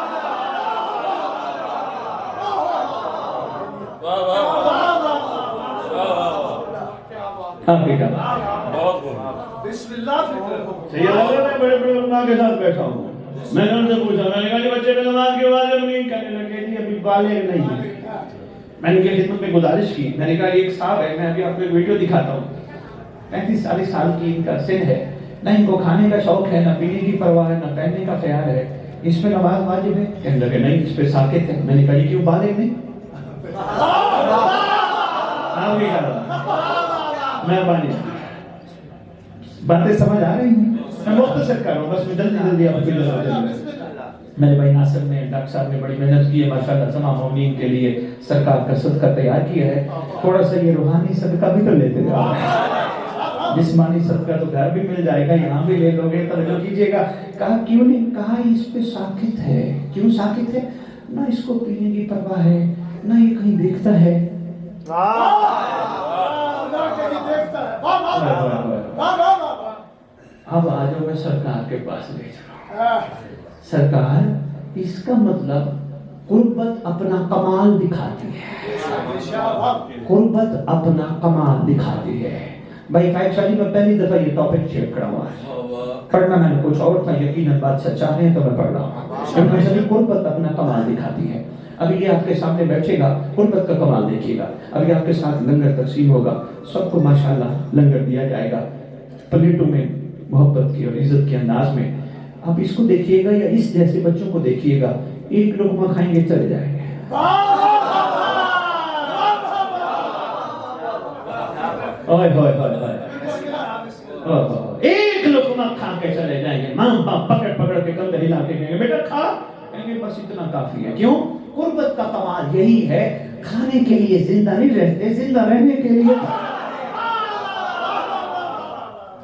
میں بڑے بڑے علماء کے ساتھ بیٹھا ہوں. میں نے ان سے پوچھا، میں نے کہا کہ بچے پہ نماز کے بعد نہیں کہنے لگے جی ابھی بالغ نہیں ہے. میں نے ان کی خدمت میں گزارش کی، میں نے کہا یہ ایک صاحب ہے، میں ابھی آپ کو ایک ویڈیو دکھاتا ہوں. 35-40 سال کی ان کا سن ہے، نہ ان کو کھانے کا شوق ہے، نہ پینے کی پرواہ ہے، نہ پہننے کا خیال ہے. اس پہ نماز واجب ہے؟ کہنے لگے نہیں، اس پہ ساکت ہے. میں نے کہا یہ کیوں بالغ نہیں؟ مہربانی. باتیں سمجھ آ رہی ہیں؟ میں مختصر کر رہا ہوں، بس میں جلدی آپ کی میرے بھائی ناصر نے، ڈاکٹر صاحب نے بڑی محنت کی ہے ماشاءاللہ، تمام مومنین کے لیے سرکار کا صدقہ تیار کیا ہے. تھوڑا سا یہ روحانی صدقہ بھی تو لیتے جاؤ، جسمانی صدقہ تو گھر بھی مل جائے گا، یہاں بھی لے لو گے. توجہ کیجیے گا. کہا کیوں نہیں؟ کہا اس پہ ساکت ہے. کیوں ساکت ہے؟ نہ اس کو پینے کی پرواہ ہے، نہ یہ کہیں دیکھتا ہے. اب آ جاؤ، میں سرکار کے پاس لے جاؤں. سرکار، اس کا مطلب قربت اپنا کمال دکھاتی ہے. قربت اپنا کمال دکھاتی ہے. بھائی فائد شاہی میں پہلی دفعہ یہ ٹاپک شیئر کرا ہوا ہے. پڑھنا میں نے کچھ اور تھا، یقیناً بات سچا ہے تو میں پڑھ رہا ہوں. قربت اپنا کمال دکھاتی ہے. ابھی یہ آپ کے سامنے بیٹھے گا، قربت کا کمال دیکھیے گا. ابھی آپ کے ساتھ لنگر تقسیم ہوگا، سب کو ماشاءاللہ لنگر دیا جائے گا پلیٹوں میں، محبت کی اور عزت کے انداز میں. آپ اس کو دیکھیے گا یا اس جیسے بچوں کو دیکھیے گا، ایک لقمہ کھائیں گے چلے جائیں گے. ایک لقمہ کھا کے چلے جائیں گے، ماں باپ پکڑ پکڑ کے کندھے ہلا کے کہیں گے بیٹا کھا، کہیں گے بس اتنا کافی ہے. کیوں؟ قربت کا کمال یہی ہے، کھانے کے لیے زندہ نہیں رہتے، زندہ رہنے کے لیے.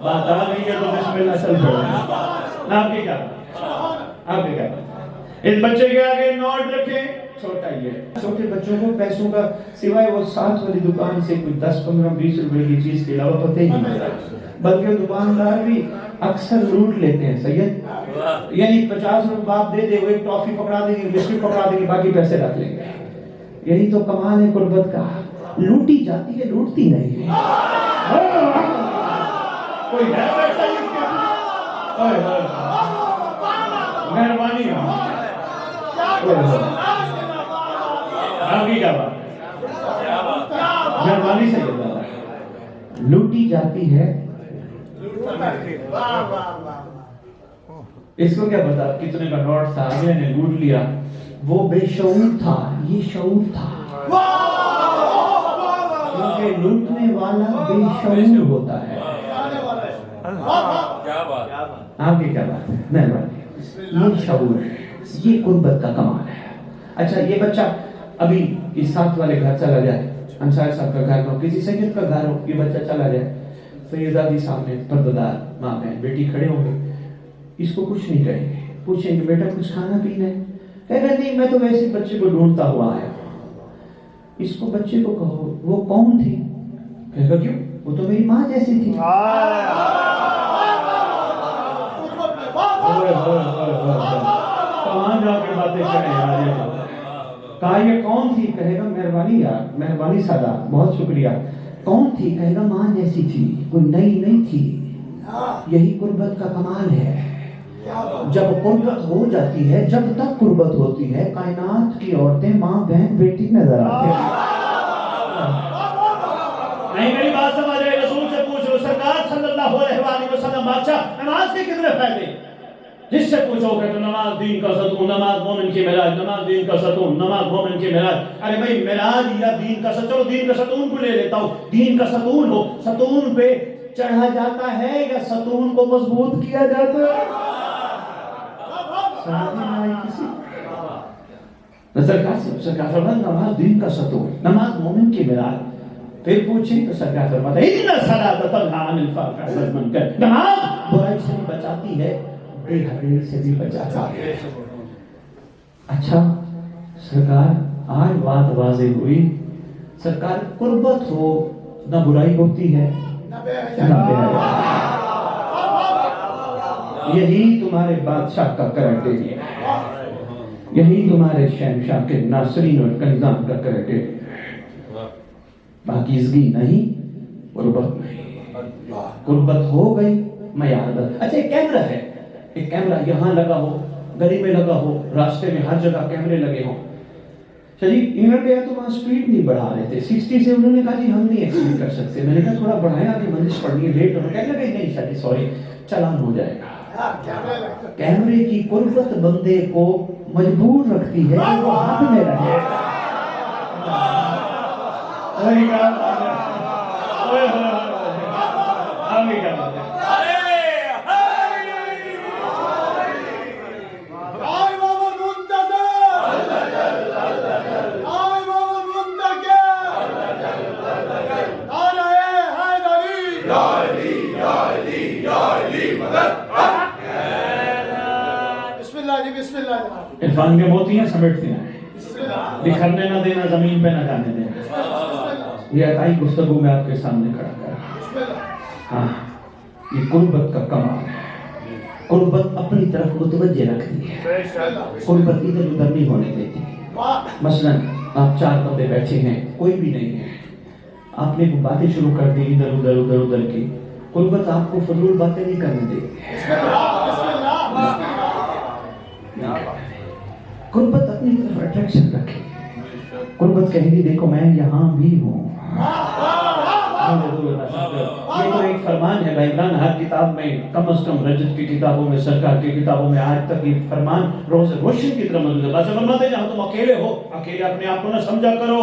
بات آ گئی ہے تو بسم اللہ چل پڑے. آپ کی کیا آپ کی کیا اس بچے کے آگے نوٹ رکھیں، چھوٹا ہی ہے. چھوٹے بچوں کو پیسوں کا سوائے وہ ساتھ والی دکان سے کوئی 10 15 20 روپے کی چیز کے علاوہ پتہ ہی نہیں ملتا. بلکہ دکاندار بھی اکثر لوٹ لیتے ہیں سید. یعنی 50 روپے باپ دے دے، وہ ایک ٹافی پکڑا دیں گے، بسکٹ پکڑا دیں گے، باقی پیسے رکھ لیں گے. یہی تو کمال ہے قربت کا. لوٹی جاتی ہے، لوٹتی نہیں ہے. کوئی ہے پیسہ مہربانی کیا بات، مہربانی سے لوٹی جاتی ہے. اس کو کیا پتا کتنے کا نوٹ تھا، اگلے نے لوٹ لیا. وہ بے شعور تھا، یہ شعور تھا. کیونکہ لوٹنے والا بے شعور ہوتا ہے. آپ کی کیا بات ہے، مہربانی. یہ شعور ہے، یہ قربت کا کمال ہے. اچھا یہ بچہ ابھی اس ساتھ والے گھر چلا جائے، انصاری صاحب کا گھر ہو، کسی سید کا گھر ہو، یہ بچہ چلا جائے، سیدادی سامنے پردہ ماں بہن بیٹی کھڑے ہوں گے، اس کو کچھ نہیں کہیں گے. پوچھیں گے بیٹا کچھ کھانا پینا ہے؟ کہے گا نہیں میں تو ویسے بچے کو ڈھونڈتا ہوا آیا ہوں. اس کو بچے کو کہو وہ کون تھی؟ کہے گا کیوں؟ وہ تو میری ماں جیسی تھی. کہاں جا کے باتیں کریں. کہا یہ کون تھی؟ کہے گا مہربانی یار، مہربانی سادہ، بہت شکریہ. کون تھی؟ کہے گا ماں جیسی تھی، کوئی نئی نہیں تھی. یہی قربت کا کمال ہے. جب قربت ہو جاتی ہے، جب تک قربت ہوتی ہے، کائنات کی عورتیں ماں بہن بیٹی نظر آتے ہیں. نہیں میری بات سمجھ رہے؟ رسول سے پوچھ لو، سرکار صلی اللہ علیہ وآلہ وسلم بادشاہ نماز کے کتنے فائدے؟ جس سے پوچھو کہ تو نماز دین کا ستون، نماز مومن کی معراج، نماز دین کا ستون، نماز مومن کی معراج. ارے بھائی معراج یا دین کا ستون؟ چلو دین کا ستون کو لے لیتا ہوں. دین کا ستون ہو، ستون پہ چڑھا جاتا ہے یا ستون کو مضبوط کیا جاتا ہے؟ سرکار فرماتے نماز دین کا ستون، نماز مومن کی معراج. پھر پوچھیں تو سرکار فرماتے ہیں ان الصلاۃ تنہی عن الفحشاء والمنکر. نماز برائی سے بھی بچاتی ہے، بے حیائی سے بھی بچاتا ہے. اچھا سرکار آج بات واضح ہوئی. سرکار قربت ہو نہ برائی ہوتی ہے نہ بے حیائی. یہی تمہارے بادشاہ کا کرائٹیریا ہے، یہی تمہارے شہنشاہ کے ناصرین اور کنیزان کا کرائٹیریا. پاکیزگی نہیں، قربت نہیں. قربت ہو گئی معیار بن. اچھا ایک کیمرہ ہے، ایک کیمرہ یہاں لگا ہو، گلی میں لگا ہو، راستے میں ہر جگہ کیمرے لگے ہوں. چلیے انگلینڈ گیا تو وہاں سپیڈ نہیں بڑھا رہے تھے، 60 سے انہوں نے کہا جی ہم نہیں ایکسیڈ کر سکتے. میں نے کہا تھوڑا بڑھایا، ابھی منزل پڑھنی ہے، لیٹ ہو. کہنے لگے نہیں سر سوری چلان ہو جائے گا. کیمرے کی قربت بندے کو مجبور رکھتی ہے کہ وہ ہاتھ میں رہے. آگے کیا بات ہے؟ امام المنتظر امام المنتظر نعرہ حیدری بسم اللہ جی بسم اللہ جناب عرفان کے موتیاں سمیٹتے ہیں بسم اللہ بکھرنے نہ دینا زمین پہ نہ جانے دینا یہ عطائی گفتگو میں آپ کے سامنے کھڑا کر بسم اللہ ہاں یہ قربت کا کمال ہے قربت اپنی طرف متوجہ رکھتی ہے قربت ادھر ادھر نہیں ہونے دیتی مثلا آپ 4 بندے بیٹھے ہیں کوئی بھی نہیں ہے آپ نے باتیں شروع کر دی ادھر ادھر کی قربت آپ کو فضول باتیں نہیں کرنے دے بسم اللہ قربت اپنی طرف اٹریکشن رکھے قربت کہے گی دیکھو میں یہاں بھی ہوں یہ تو ایک فرمان ہے بھائی عمران ہر کتاب میں کم از کم رجت کی کتابوں میں سرکار کی کتابوں میں آج تک یہ فرمان روز روشن کی طرح موجود ہے بس فرماتے ہیں جہاں تم اکیلے ہو اکیلے اپنے آپ کو نہ سمجھا کرو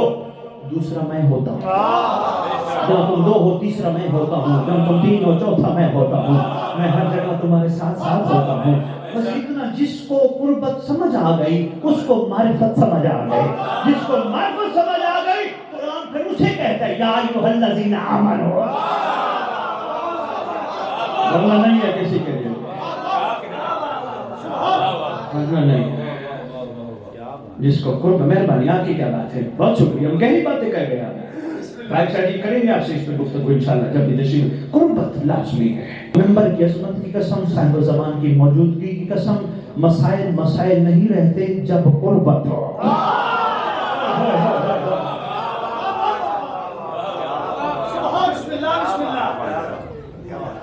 دوسرا میں ہوتا ہوں جہاں تم 2 ہو تیسرا میں ہوتا ہوں جہاں تم 3 ہو چوتھا میں ہوتا ہوں میں ہر جگہ تمہارے ساتھ ساتھ ہوتا ہوں بس اتنا جس کو قربت سمجھ آ گئی اس کو معرفت سمجھ آ گئی جس کو معرفت سمجھ آ گئی قرآن پھر اسے کہتا ہے یا ایھا الذین آمنوا ورنہ نہیں ہے کسی کے لیے ورنہ نہیں جس کو قرب مہربانی آپ کی کیا بات ہے بہت شکریہ ہم کئی باتیں کہہ گئے آپ بھائی صاحب جی کریں گے آپ سے اس پہ گفتگو انشاءاللہ جب بھی تشریف قربت لازمی ہے ممبر کی عظمت کی قسم صاحب زمان کی موجودگی کی قسم مسائل نہیں رہتے جب قربت ہو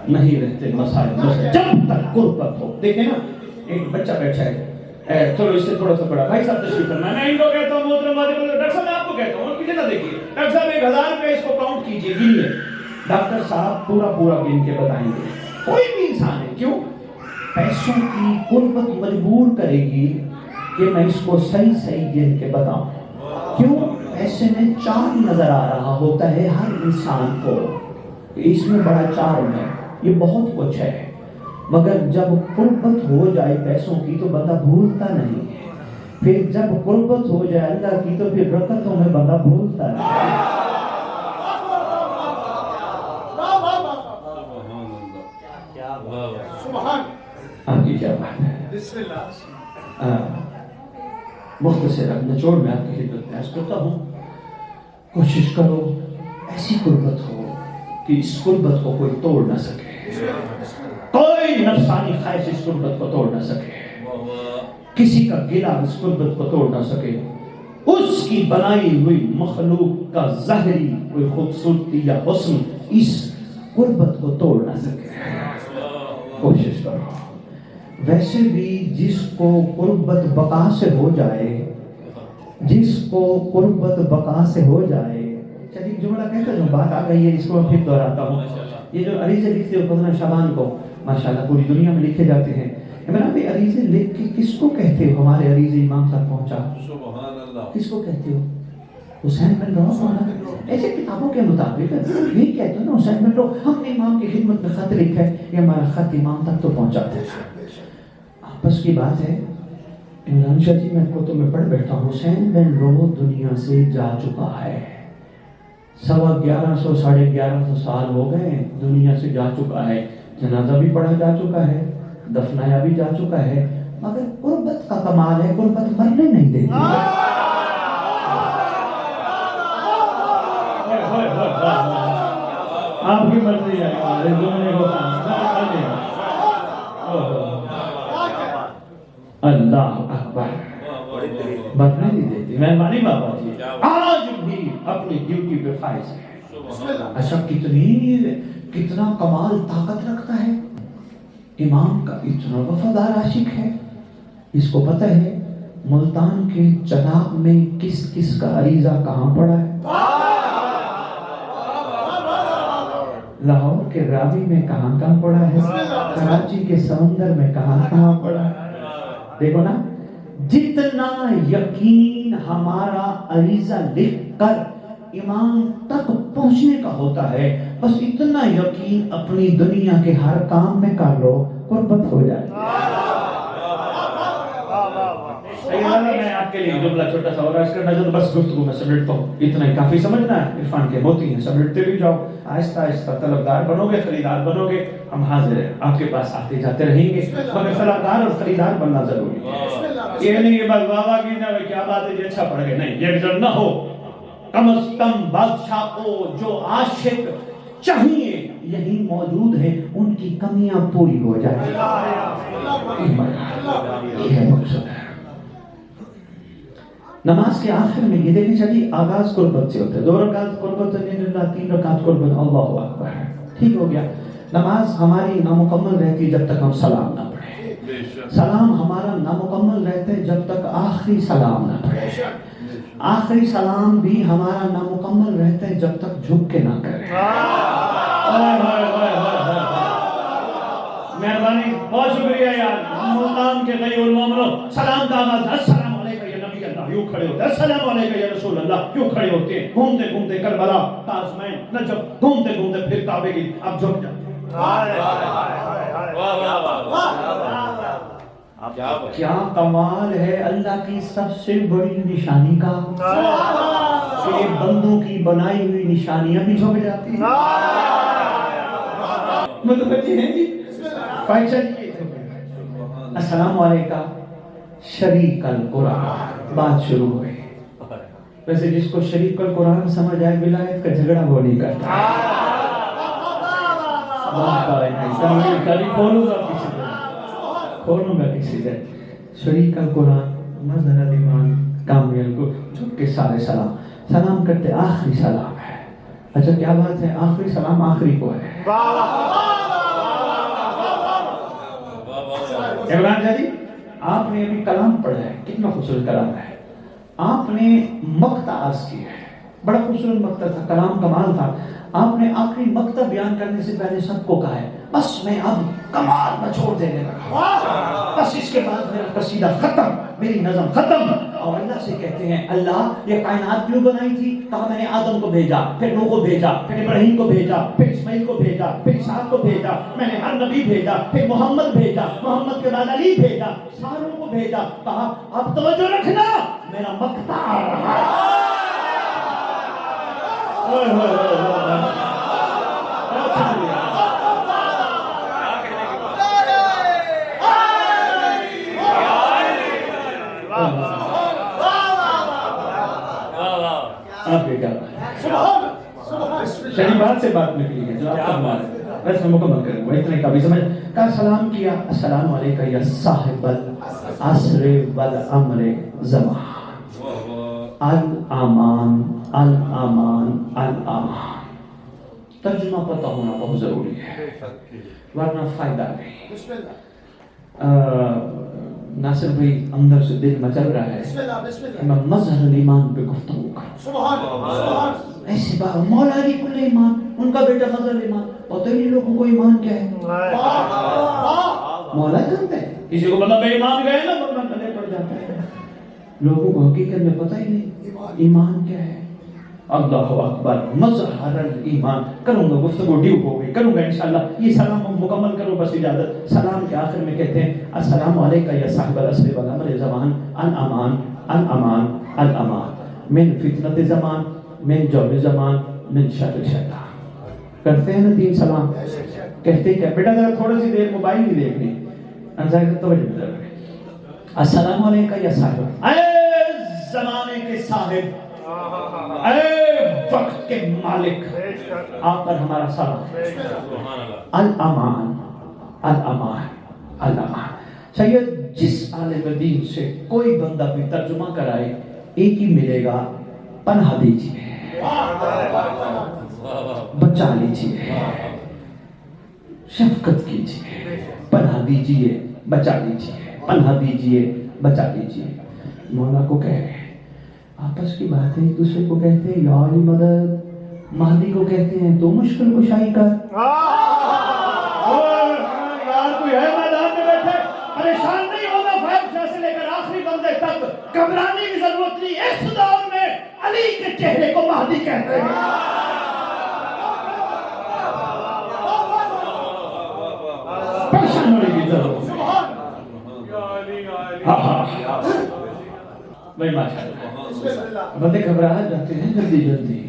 نہیں رہتے مسائل جب تک قربت ہو دیکھیں نا ایک بچہ بیٹھا ہے چلو اس سے تھوڑا سا بڑا بھائی صاحب تشریف فرمائیں میں ان کو کہتا ہوں محترم واجب ڈاکٹر صاحب میں آپ کو کہتا ہوں پیچھے نہ دیکھیے ڈاکٹر صاحب 1000 روپے اس کو کاؤنٹ کیجئے گنیے ڈاکٹر صاحب پورا گن کے بتائیں گے کوئی بھی انسان ہے کیوں پیسوں کی قربت مجبور کرے گی کہ میں اس کو صحیح گن کے بتاؤں کیوں پیسے میں چار نظر آ رہا ہوتا ہے ہر انسان کو اس میں بڑا چارم ہے یہ بہت کچھ ہے مگر جب قربت ہو جائے پیسوں کی تو بندہ بھولتا نہیں ہے پھر جب قربت ہو جائے اللہ کی تو پھر برکتوں میں بندہ بھولتا نہیں آپ کی کیا بات ہے مختصر نچوڑ میں آپ کی خدمت میں عرض کرتا ہوں کوشش کرو ایسی قربت ہو کہ اس قربت کو کوئی توڑ نہ سکے کوئی نفسانی خواہش اس قربت کو توڑ نہ سکے کسی کا گلہ اس قربت کو توڑ نہ سکے اس کی بنائی ہوئی مخلوق کا ظاہری کوئی خوبصورتی یا حسن اس قربت کو توڑ نہ سکے کوشش کرو ویسے بھی جس کو قربت بقا سے ہو جائے جس کو قربت بقا سے ہو جائے چلیے جملہ کہتا جو بات آ گئی ہے اس کو میں پھر دہراتا ہوں یہ جو عریضے لکھتے ہو 15 شعبان کو ماشاءاللہ پوری دنیا میں لکھے جاتے ہیں عمران بھائی عریضے لکھ کے کس کو کہتے ہو ہمارے عریضے امام تک پہنچا کس کو کہتے ہو حسین بن رو ایسے کتابوں کے مطابق یہ کہتے ہو نا حسین بن رو ہم نے امام کی خدمت میں خط لکھا ہے یہ ہمارا خط امام تک تو پہنچاتے ہیں آپس کی بات ہے عمران شاہ جی میں کتب میں پڑھ بیٹھا ہوں حسین بن رو دنیا سے جا چکا ہے 1150 1150 سال ہو گئے دنیا سے جا چکا ہے جنازہ بھی پڑھا جا چکا ہے دفنایا بھی جا چکا ہے مگر قربت کا کمال ہے قربت مرنے نہیں دیتی آپ کی مرضی ہے اللہ اکبر مرنے نہیں دیتی مہربانی بابا جی آج بھی اپنی ڈیوٹی پہ فائز ہے اچھا کتنا کمال طاقت رکھتا ہے امام کا اتنا وفادار عاشق ہے اس کو پتہ ہے ملتان کے جناب میں کس کس کا عریضہ کہاں پڑا ہے لاہور کے راوی میں کہاں پڑا ہے کراچی کے سمندر میں کہاں پڑا ہے دیکھو نا جتنا یقین ہمارا عریضہ لکھ کر امام تک پہنچنے کا ہوتا ہے بس اتنا یقین اپنی دنیا کے ہر کام میں کر لو، قربت ہو جائے. میں آپ کے لیے جملہ چھوٹا سا اور عرض کرنا چاہتا ہوں، بس گفتگو میں سمیٹتا ہوں، اتنا ہی کافی سمجھنا ہے. عرفان کے موتی ہیں، سمیٹتے بھی جاؤ، آہستہ آہستہ طلبگار بنو گے، خریدار بنو گے. ہم حاضر ہیں، آپ کے پاس آتے جاتے رہیں گے، مگر طلبگار اور خریدار بننا ضروری ہے. یہ نہیں کہ بس بابا کی نہ کیا بات ہے جی اچھا پڑھ گئے، نہیں، یہ نہ ہو. کم از کم بادشاہ کو جو عاشق چاہیے یہی موجود ہے، ان کی کمیاں پوری ہو جائیں. یہ ہے مقصد ہے. نماز کے آخر میں یہ دیکھیں چلیے آغاز قربت سے ہوتا ہے، 2 رکعت قربت سے، 3 رکعت قربت، اللہ اکبر ہے، ٹھیک ہو گیا. نماز ہماری نامکمل رہتی جب تک ہم سلام نہ پڑھیں. سلام ہمارا نامکمل رہتا ہے جب تک آخری سلام نہ پڑھیں. آخری سلام بھی ہمارا نامکمل رہتا ہے جب تک جھک کے نہ کریں. مہربانی، بہت شکریہ یار. ملتان کے کئی علماء منو سلام کا آغاز السلام علیکم یا نبی اللہ، یوں کھڑے ہوتے ہیں، السلام علیکم یا رسول اللہ، یوں کھڑے ہوتے ہیں. گھومتے گھومتے کربلا، تازمین، نجف، گھومتے گھومتے پھر کعبے کی، اب جھک جاتے. کیا کمال ہے اللہ کی سب سے بڑی نشانی کا کہ بندوں کی بنائی ہوئی نشانیاں بھی جھک جاتی ہیں. متوجہ ہیں جی؟ السلام علیکم شریک القرآن، بات شروع ہوئی. ویسے جس کو شریک القرآن سمجھ آئے ولایت کا جھگڑا وہ نہیں کرتا. کھولوں گا کسی سے شریک القرآن مظہر الایمان کامل کو جھک کے سارے سلام کرتے. آخری سلام ہے. اچھا کیا بات ہے، آخری سلام آخری کو ہے. عمران جی آپ نے ابھی کلام پڑھا ہے، کتنا خوبصورت کلام ہے. آپ نے مقطع عرض کیا ہے، بڑا خوبصورت مقطع تھا، کلام کمال تھا. آپ نے آخری مقطع بیان کرنے سے پہلے سب کو کہا ہے بس میں اب کمال نچوڑ دینے لگا، بس اس کے بعد میرا قصیدہ ختم، میری نظم ختم. اور اللہ سے کہتے ہیں اللہ یہ کائنات کیوں بنائی تھی؟ کہا میں نے آدم کو بھیجا، پھر نوح کو بھیجا، پھر ابراہیم کو بھیجا، پھر اسماعیل کو بھیجا، پھر اسحاق کو بھیجا، میں نے ہر نبی بھیجا، پھر محمد بھیجا، محمد کے بعد علی بھیجا، ساروں کو بھیجا. کہا اب توجہ رکھنا میرا مقطع آ رہا ہے. آپ کے کیا شریف بات سے بات نکلی ہے جو آپ کا ہمارا ہے، بس میں مکمل کروں گا اتنے کا بھی سمجھ. کا سلام کیا السلام علیکم یا صاحب العصر والامر زمان، الامان الامان الامان. ترجمہ پتہ ہونا بہت ضروری ہے ورنہ فائدہ نہیں. ناصر بھائی اندر سے دل مچل رہا ہے میں مظہر الایمان پہ گفتگو کروں. ایسی بات مولا علی کل ایمان، ان کا بیٹا مظہر الایمان، پتہ نہیں لوگوں کو ایمان کیا ہے. مولا جانتے ہیں، کسی کو مطلب بے ایمان گئے نا بندہ گلے پڑ جاتا ہے. لوگوں کو حقیقت میں پتہ ہی نہیں ایمان کیا ہے. اللہ اکبر، مظہر الایمان. کروں گا گفتگو ڈیو ہو گئی، کروں گا انشاءاللہ. یہ سلام مکمل کرو بس اجازت. سلام کے آخر میں کہتے ہیں السلام علیکم یا صاحب العصر والامر زمان، الامان الامان الامان من فتنۃ زمان، من جور زمان، من شر شیطان. کرتے ہیں نا 3 سلام. کہتے کیا بیٹا ذرا تھوڑی سی دیر موبائل ہی دیکھنی. توجہ السلام علیکم یا صاحب، اے زمانے کے صاحب، اے وقت کے مالک، آپ پر ہمارا سلام. الامان الامان الامان. سید جس عالم دین سے کوئی بندہ بھی ترجمہ کرائے ایک ہی ملے گا، پناہ دیجیے، بچا لیجیے، شفقت کیجیے، پناہ دیجیے، بچا لیجیے، پناہ دیجیے، بچا لیجیے. مولا کو کہہ رہے ہیں آپس کی باتیں ایک دوسرے کو کہتے ہیں یا علی مدد. مہدی کو کہتے ہیں تو مشکل کشائی کر. یار کوئی ہے میدان میں بیٹھے پریشان نہیں ہوگا. فائد شاہ سے لے کر آخری بندے تک گھبرانے کی ضرورت نہیں. اس دور میں علی کے چہرے کو مہدی کہتے ہیں. ادھر ہو. یا علی یا علی. ہاں ہاں بھائی ماشاءاللہ. بسم اللہ. بندے گھبرا جاتے ہیں جلدی جلدی.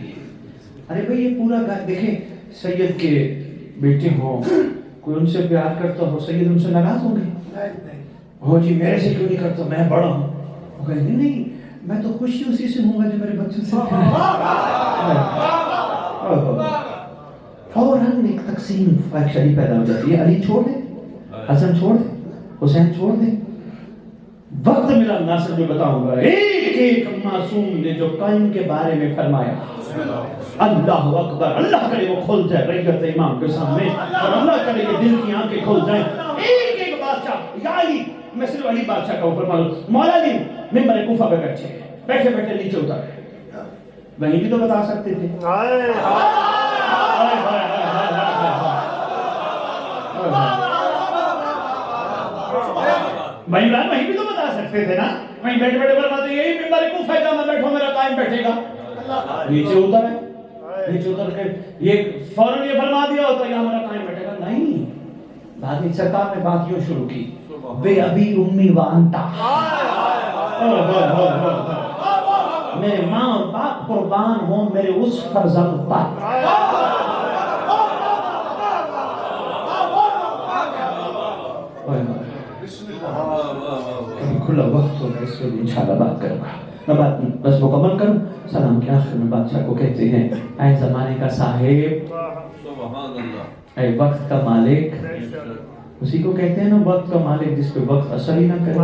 ارے بھائی یہ پورا گھر دیکھیں, سید کے بیٹے ہوں, کوئی ان سے پیار کرتا ہو, سید ان سے ناراض ہوں گے؟ ہو جی میرے سے کیوں نہیں کرتا, میں بڑا ہوں. وہ کہیں گے نہیں, میں تو خوشی اسی سے ہوں گا جو میرے بچوں سے. فوراً ایک تقسیم فاحشگی پیدا ہو جاتی ہے. علی چھوڑ دے, حسن چھوڑ دے, حسین چھوڑ دے. وقت ملا ناصر جو بتاؤں گا, ایک ایک معصوم نے جو قائم کے بارے میں فرمایا, اللہ اکبر, اللہ کرے وہ کھل جائے ریت امام کے سامنے, اور اللہ کرے کہ دل کی آنکھیں کھل جائیں. ایک ایک بادشاہ, یا علی, میں صرف علی بادشاہ کا اوپر معلوم, مولا علی ممبر کوفہ پہ بیٹھے بیٹھے نیچے اترے, وہیں بھی تو بتا سکتے تھے. بھائی عمران وہیں بھی تو بتا سکتے تھے نا, وہیں بیٹھے بیٹھے فرماتے یہی ممبر کوفہ ہے, میں بیٹھوں میرا قائم بیٹھے گا. نیچے اتر ہے, نیچے اتر کے یہ فوراً یہ فرما دیا ہوتا یہاں میرا قائم بیٹھے گا. نہیں, بعد میں سرکار نے بات یوں شروع کی, بے ابی امی وانتا, میرے ماں اور باپ قربان ہوں میرے اس فرزند پر. کھلا وقت ہوگا اس وقت انشاءاللہ بات کروں گا. میں بات بس مکمل کروں. سلام کے آخر میں بادشاہ کو کہتے ہیں, اے زمانے کا صاحب, اے وقت کا مالک. اسی کو کہتے ہیں نا وقت کا مالک جس پہ وقت اثر ہی نہ کرے.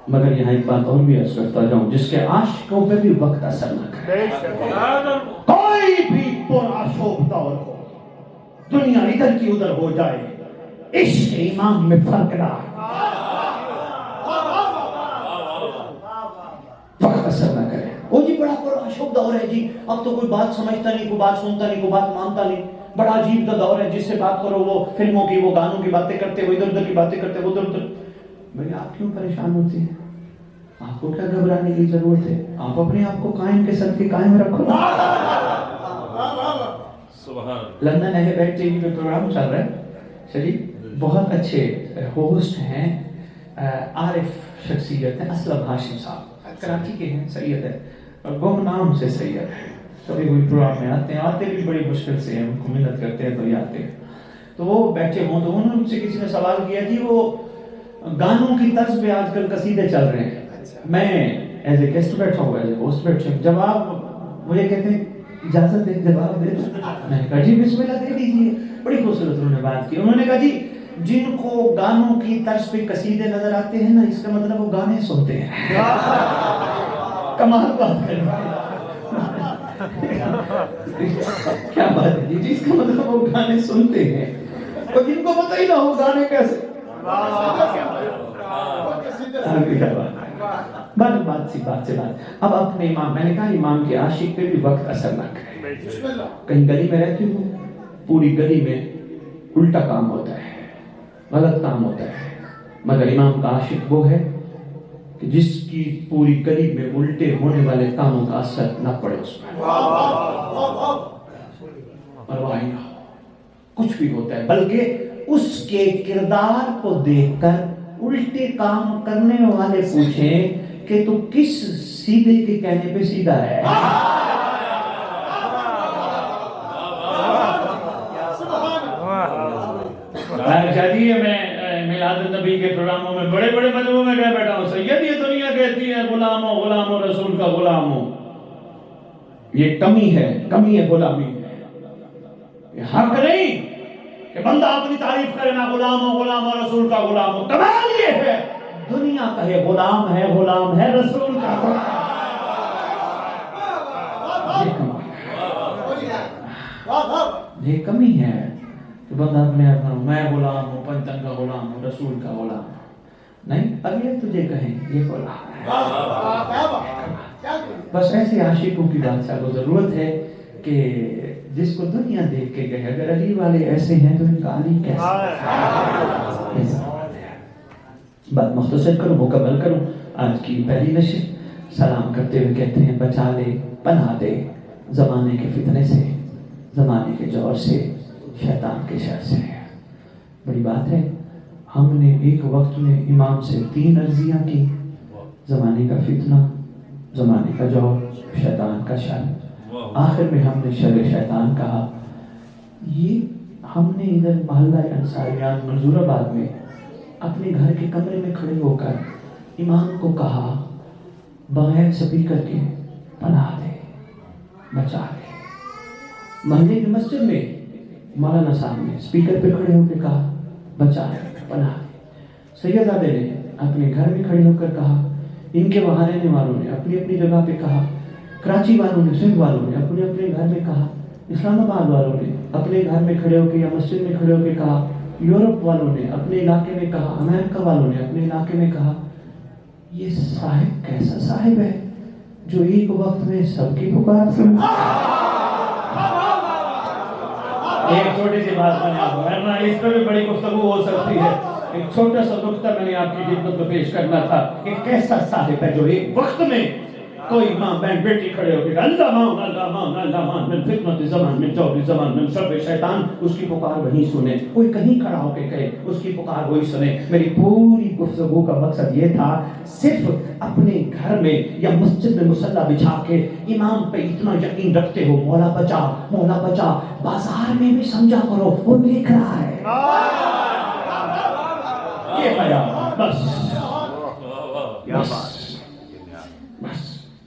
مگر یہاں ایک بات اور بھی عرض کرتا جاؤں, جس کے عاشقوں پہ بھی وقت اثر نہ کرے. کوئی بھی پرآشوب دور ہو, دنیا ادھر کی ادھر ہو جائے, عشق امام میں فرق نہ آئے, وقت اثر نہ کرے. وہ جی بڑا پرآشوب دور ہے جی, اب تو کوئی بات سمجھتا نہیں, کوئی بات سنتا نہیں, کوئی بات مانتا نہیں, بڑا عجیب کا دور ہے. جس سے بات کرو وہ فلموں کی, وہ گانوں کی باتیں کرتے, وہ ادھر ادھر کی باتیں کرتے, وہ ادھر ادھر. بھئی آپ کیوں پریشان ہوتے ہیں؟ آپ کو کیا گھبرانے کی ضرورت ہے؟ آپ اپنے آپ کو قائم کے ساتھ کے قائم رکھو. لندن اہل بیت ٹی وی پہ پروگرام چل رہا ہے, چلیے بہت اچھے ہوسٹ ہیں, عارف شخصیت ہیں, اسلم ہاشم صاحب کراچی کے ہیں, سید ہے, اور گمنام سے سید ہے. کبھی کوئی پروگرام میں آتے ہیں, آتے بھی بڑی مشکل سے ہیں, ان کو محنت کرتے ہیں تو یہ آتے ہیں. تو وہ بیٹھے ہوں تو انہوں سے کسی نے سوال کیا جی وہ گانوں کی طرز پہ آج کل قصیدے چل رہے ہیں, میں ایز اے گیسٹ بیٹھا ہوا, ایز اے ہوسٹ بیٹھا ہوں, جواب مجھے کہتے ہیں اجازت ہے جواب دے. میں نے کہا جی بسم اللہ دے دیجیے. بڑی خوبصورت انہوں نے بات کی. انہوں نے کہا جی جن کو گانوں کی طرز پہ قصیدے نظر آتے ہیں نا, اس کا مطلب وہ گانے سنتے ہیں. کمال بات کر رہے کیا بات ہے جی, جس کا مطلب وہ گانے سنتے ہیں, اور جن کو پتہ ہی نہ ہو گانے کیسے. بات سے بات. اب اپنے امام, میں نے کہا امام کے عاشق پہ بھی وقت اثر نہ کرے. کہیں گلی میں رہتی ہوں, پوری گلی میں الٹا کام ہوتا ہے, غلط کام ہوتا ہے, مگر امام کا عاشق وہ ہے کہ جس کی پوری گلی میں الٹے ہونے والے کاموں کا اثر نہ پڑے اس پر. پرواہ نہ ہو, کچھ بھی ہوتا ہے, بلکہ اس کے کردار کو دیکھ کر الٹے کام کرنے والے پوچھیں کہ تو کس سیدھے کے کہنے پہ سیدھا ہے. جی میں میلاد النبی کے پروگراموں میں بڑے بڑے مجموعوں میں گئے بیٹھا ہوں, سید یہ دنیا کہتی ہے غلام ہو رسول کا غلام ہو. یہ کمی ہے غلامی ہے. یہ حق نہیں کہ بندہ اپنی تعریف کرے نا غلام ہو رسول کا غلام ہو. کمال یہ ہے دنیا کہے غلام ہے رسول کا غلام. یہ کمی ہے کہ بندہ اپنے آپ میں غلام ہوں, پنجتن کا غلام ہوں, رسول کا غلام ہوں. نہیں, اگلے تجھے کہیں یہ غلام ہے. بس ایسے عاشقوں کی بادشاہ کو ضرورت ہے کہ جس کو دنیا دیکھ کے کہے اگر علی والے ایسے ہیں تو ان کا علی کیسے. بات مختصر کروں, مکمل کروں. آج کی پہلی نشست سلام کرتے ہوئے کہتے ہیں بچا لے پناہ دے زمانے کے فتنے سے, زمانے کے جور سے, شیطان کے شر سے ہے۔ بڑی بات ہے، ہم نے ایک وقت میں امام سے 3 عرضیاں کی، زمانے کا فتنہ، زمانے کا جواب، شیطان کا شر، آخر میں ہم نے شر شیطان کہا۔ یہ ہم نے ادھر محلہ انصاریان منظور آباد میں اپنے گھر کے کمرے میں کھڑے ہو کر امام کو کہا، بغیر سپیکر کے پناہ دے، بچا دے۔ محلے کی مسجد میں مولانا صاحب نے سپیکر پہ کھڑے ہو کے کہا، بچا دے، پناہ دے۔ سیدزادے نے اپنے گھر میں کھڑے ہو کر کہا، ان کے وہاں رہنے والوں نے اپنی اپنی جگہ پہ کہا، کراچی والوں نے، سندھ والوں نے اپنے اپنے گھر میں کہا، اسلام آباد والوں نے اپنے گھر میں کھڑے ہو کے یا مسجد میں کھڑے ہو کے کہا، یورپ والوں نے اپنے علاقے میں کہا، امریکہ والوں نے اپنے علاقے میں کہا۔ یہ صاحب کیسا صاحب ہے جو ایک وقت میں سب کی پکار سنتا۔ ایک چھوٹی سی بات میں نے آپ کو، ورنہ اس پر بھی بڑی گفتگو ہو سکتی ہے، ایک چھوٹا سا نقطہ میں نے آپ کی خدمت میں پیش کرنا تھا کہ کیسا صاحب ہے جو ایک وقت میں کوئی ماں بہن بیٹی کھڑے ہو کے اللہ مان اللہ مان اللہ مان من فتنۃ الزمان من جور الزمان من شر شیطان، اس کی پکار وہی سنے، کوئی کہیں کھڑا ہو کے کہے اس کی پکار وہی سنے۔ میری پوری گفتگو کا مقصد یہ تھا، صرف اپنے گھر میں یا مسجد میں مصلی بچھا کے امام پہ اتنا یقین رکھتے ہو مولا بچا مولا بچا، بازار میں بھی سمجھا کرو وہ دیکھ رہا ہے۔ یہ بیان بس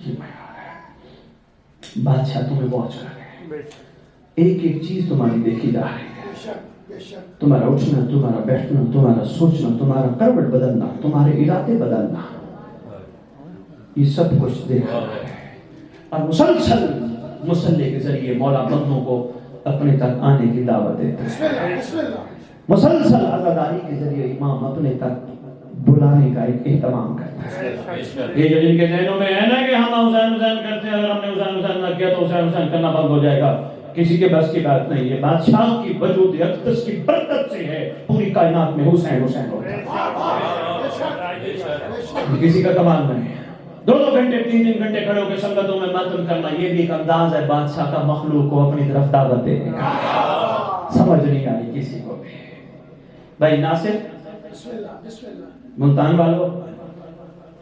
یہ بیان ہے۔ بادشاہ تمہیں واچ کر رہے ہیں، ایک ایک چیز تمہاری دیکھی جا رہی ہے، تمہارا اٹھنا، تمہارا بیٹھنا، تمہارا سوچنا، تمہارا کروٹ بدلنا، تمہارے ارادے بدلنا، یہ سب کچھ دیکھ رہا ہے۔ اور مسلسل مصلی کے ذریعے مولا بندوں کو اپنے تک آنے کی دعوت دیتا ہے، مسلسل عزاداری کے ذریعے امام اپنے تک بلانے کا ایک اہتمام کرتا ہے۔ یہ جو جن کے ذہنوں میں ہے نا کہ ہم حسین حسین کرتے ہیں، اگر ہم نے حسین حسین نہ کیا تو حسین حسین کرنا بند ہو جائے گا، کسی کے بس کی بات نہیں ہے۔ بادشاہ کی وجود اقدس کی برکت سے ہے پوری کائنات میں حسین حسین ہوتا ہے، کسی کا کمال نہیں ہے۔ 2 گھنٹے 3 گھنٹے کھڑے ہو کے سنگتوں میں ماتم کرنا، یہ بھی ایک انداز ہے بادشاہ کا مخلوق کو اپنی طرف دعوت دینے کا۔ سمجھ نہیں آئی کسی کو بھی۔ بھائی ناصر، ملتان والوں،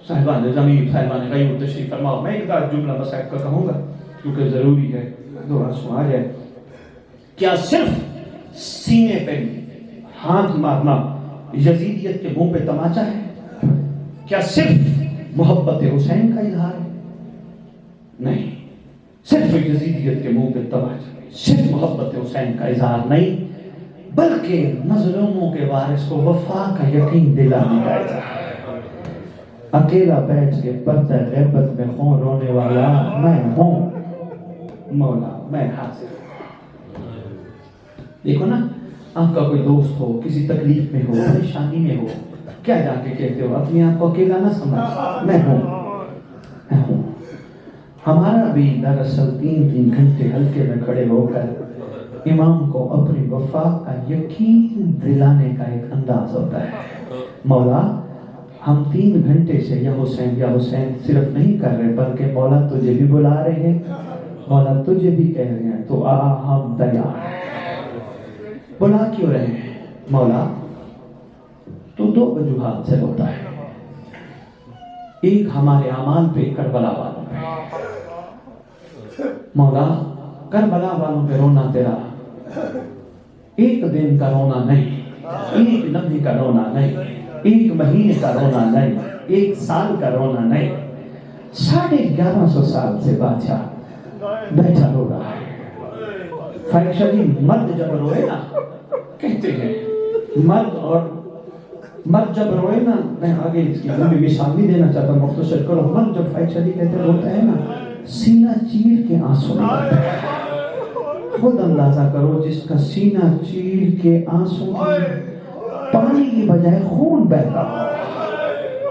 صاحبان زمین، صاحبان غیور، تشریف فرماؤ۔ میں ایک بات جملہ بس آپ کا کہوں گا کیونکہ ضروری ہے، دو سوال ہے۔ کیا صرف سینے پہ ہاتھ مارنا یزیدیت کے منہ پہ تماچا ہے؟ کیا صرف محبت حسین کا اظہار ہے؟ نہیں، صرف یزیدیت کے منہ پہ تماچا، صرف محبت حسین کا اظہار نہیں، بلکہ مظلوموں کے وارث کو وفا کا یقین دلانے کا اظہار۔ اکیلا بیٹھ کے پردہ غیبت میں خون رونے والا میں ہوں، مولا میں حاضر ہوں۔ دیکھو نا، آپ کا کوئی دوست ہو، کسی تکلیف میں ہو، پریشانی میں ہو، کیا جا کے کہتے ہو؟ اپنے آپ کو اکیلا نہ سمجھ، میں ہوں، میں ہوں۔ ہمارا بھی دراصل 3 گھنٹے حلقے میں کھڑے ہو کر امام کو اپنی وفا کا یقین دلانے کا ایک انداز ہوتا ہے۔ مولا ہم 3 گھنٹے سے یا حسین صرف نہیں کر رہے، بلکہ مولا تجھے بھی بلا رہے ہیں، مولا تجھے بھی کہہ رہے ہیں، تو ہم تیار ہیں۔ بلا کیوں رہے ہیں مولا؟ تو 2 وجوہات سے ہوتا ہے، ایک ہمارے اعمال پہ، کربلا والوں پہ۔ مولا کربلا والوں پہ رونا تیرا ایک دن کا رونا نہیں، ایک لمحے کا رونا نہیں، ایک مہینے کا رونا نہیں، ایک سال کا رونا نہیں، 1150 سال سے بادشاہ بیٹھا رو رہا ہے۔ فائشہ جی، مرد جب روئے نا، کہتے ہیں مرد جب روئے نا، میں آگے اس کی لمبی مثال نہیں دینا چاہتا، مختصر کرو، مرد جب فائشہ جی کہتے روتا ہے نا، سینہ چیر کے آنسو نکلتے ہیں۔ خود اندازہ کرو، جس کا سینہ چیر کے آنسو پانی کی بجائے خون بہتا ہو،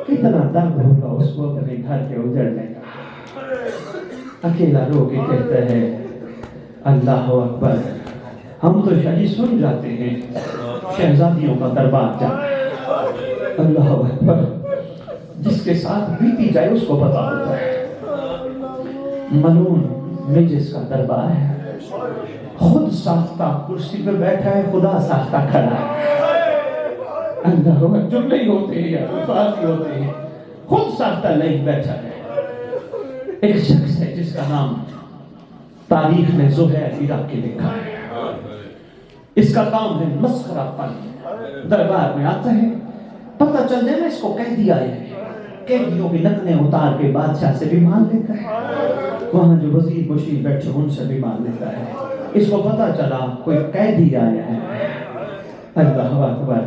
کتنا درد ہوگا اس کو اپنے گھر کے اجڑنے کا۔ اکیلا رو کے کہتا ہے اللہ اکبر۔ ہم تو شاہی سن جاتے ہیں، شہزادیوں کا دربار جانا ہے، اللہ اکبر۔ جس کے ساتھ بیتی جائے اس کو پتا ہوتا ہے، ملون نجس کا دربار ہے، خود ساختہ کرسی پر بیٹھا ہے، خدا ساختہ کھڑا ہے. اللہ جملے ہی ہوتے ہیں یا الفاظ ہی ہوتے ہیں. خود ساختہ نہیں بیٹھا ہے. ایک شخص ہے جس کا نام تاریخ میں زہیر عراقی لکھا ہے. اس کا کام ہے مسخرہ پن. دربار میں آتا ہے، پتہ چل جائے میں اس کو قیدی آیا ہے، قیدیوں کی نقلیں اتار کے بادشاہ سے بھی مان لیتا ہے، وہاں جو وزیر مشیر بیٹھے ان سے بھی مان لیتا ہے. اس کو پتہ چلا کوئی قیدی آیا ہے. اللہ اکبر.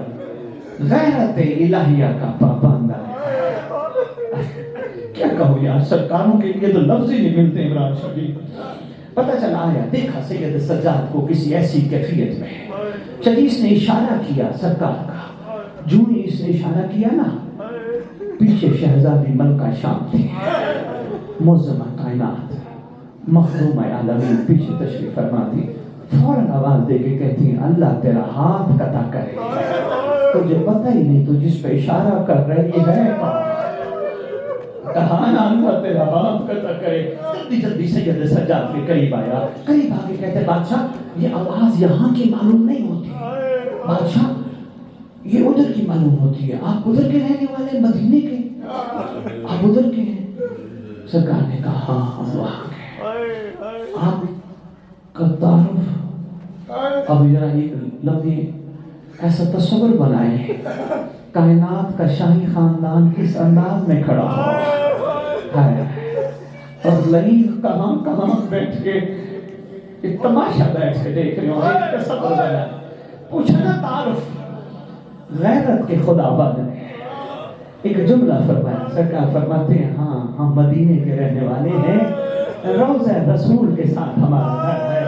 غیرت الہیہ کا پابند ہے. کیا کہو یار، سرکاروں کے لیے تو لفظ ہی نہیں ملتے. عمران شریف پتہ چلا آیا، دیکھا سید سجاد کو کسی ایسی کیفیت میں. چلیس نے اشارہ کیا سرکار کا، جو ہی اس نے اشارہ کیا نا، پیچھے شہزادی ملکہ شام تھی، معظمہ کائنات، مخدومہ عالمین پیچھے تشریف فرما تھی. فوراً آواز دے کے کہتی ہیں اللہ تیرا ہاتھ قطع کرے. تجھے پتہ ہی نہیں تو جس پہ اشارہ کر رہی ہے کہا نا اللہ تیرا ہاتھ قطع کرے. جلدی جلدی سید سجاد کے قریب آیا. قریب آ کے کہتے بادشاہ یہ آواز یہاں کی معلوم نہیں ہوتی، بادشاہ یہ ادھر کی معلوم ہوتی ہے. آپ ادھر کے رہنے والے، مدینے کے، آپ ادھر کے ہیں؟ سرکار نے کہا ہاں ہم وہاں کے. آپ کا تعارف؟ اب ذرا ایک لمحے ایسا تصور بنائے، کائنات کا شاہی خاندان کس انداز میں کھڑا ہو ہے، اور لئیم کہاں کہاں بیٹھ کے ایک تماشا بیٹھ کے دیکھ رہے ہو. ایک تصور بنا. پوچھا نا تعارف؟ غیرت کے خدا بند نے ایک جملہ فرمایا. سرکار فرماتے ہیں ہاں ہم مدینے کے رہنے والے ہیں، روضہ رسول کے ساتھ ہمارا گھر ہے.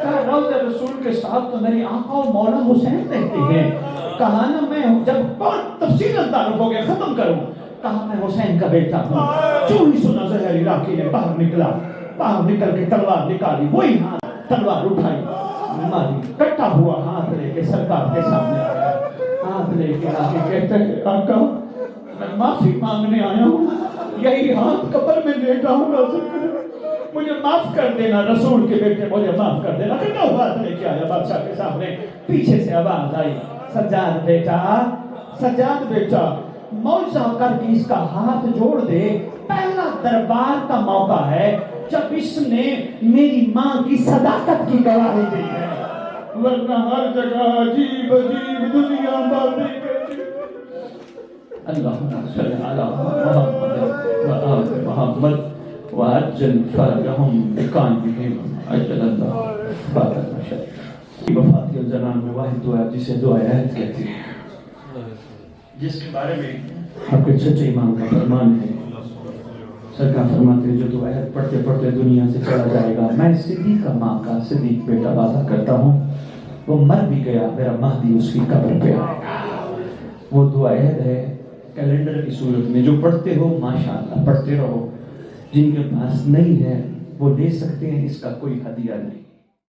کہا روضہ رسول کے ساتھ تو میری آقا و مولا حسین رہتے ہیں. کہا نا میں جب کون تفصیل تعارف ہو گیا ختم کروں. کہا میں حسین کا بیٹا ہوں. جو ہی سنا زہیر عراقی نے باہر نکلا، باہر نکل کے تلوار نکالی، وہی ہاتھ تلوار اٹھائی، ماری کٹا ہوا ہاتھ لے کے سرکار کے سامنے آیا. ہاتھ لے کے آگے کہتے ہیں آقا میں معافی مانگنے آیا ہوں، یہی ہاتھ قبر میں لیٹا ہوں، مجھے معاف کر دینا رسول کے بیٹے، مجھے معاف کر دینا. کٹا ہوا ہاتھ لے کے آیا بادشاہ کے سامنے. پیچھے سے آواز آئی سجاد بیٹا، سجاد بیٹا معجزہ کر کے اس کا ہاتھ جوڑ دے. پہلا دربار کا موقع ہے جب اس نے میری ماں کی صداقت کی گواہی دی ہے، ورنہ ہر جگہ عجیب عجیب دنیا باتیں کرتی. اللہم صلی علی محمد و آل محمد وعجل فرجهم بقائمهم عجل اللہ فاتح مشاہد. وفاتی الزنان میں واحد دعا جسے دعا عہد کہتے ہیں، جس کے بارے میں آپ کے سچے امام کا فرمان ہے. سرکار فرماتے ہیں جو تو عہد پڑھتے پڑھتے دنیا سے چلا جائے گا، میں صدیق کا ماں کا صدیق بیٹا وعدہ کرتا ہوں وہ مر بھی گیا، میرا مہدی اس کی قبر پہ آئے گا. وہ دعا عہد ہے کیلنڈر کی صورت میں، جو پڑھتے ہو ماشاءاللہ پڑھتے رہو، جن کے پاس نہیں ہے وہ لے سکتے ہیں، اس کا کوئی ہدیہ نہیں.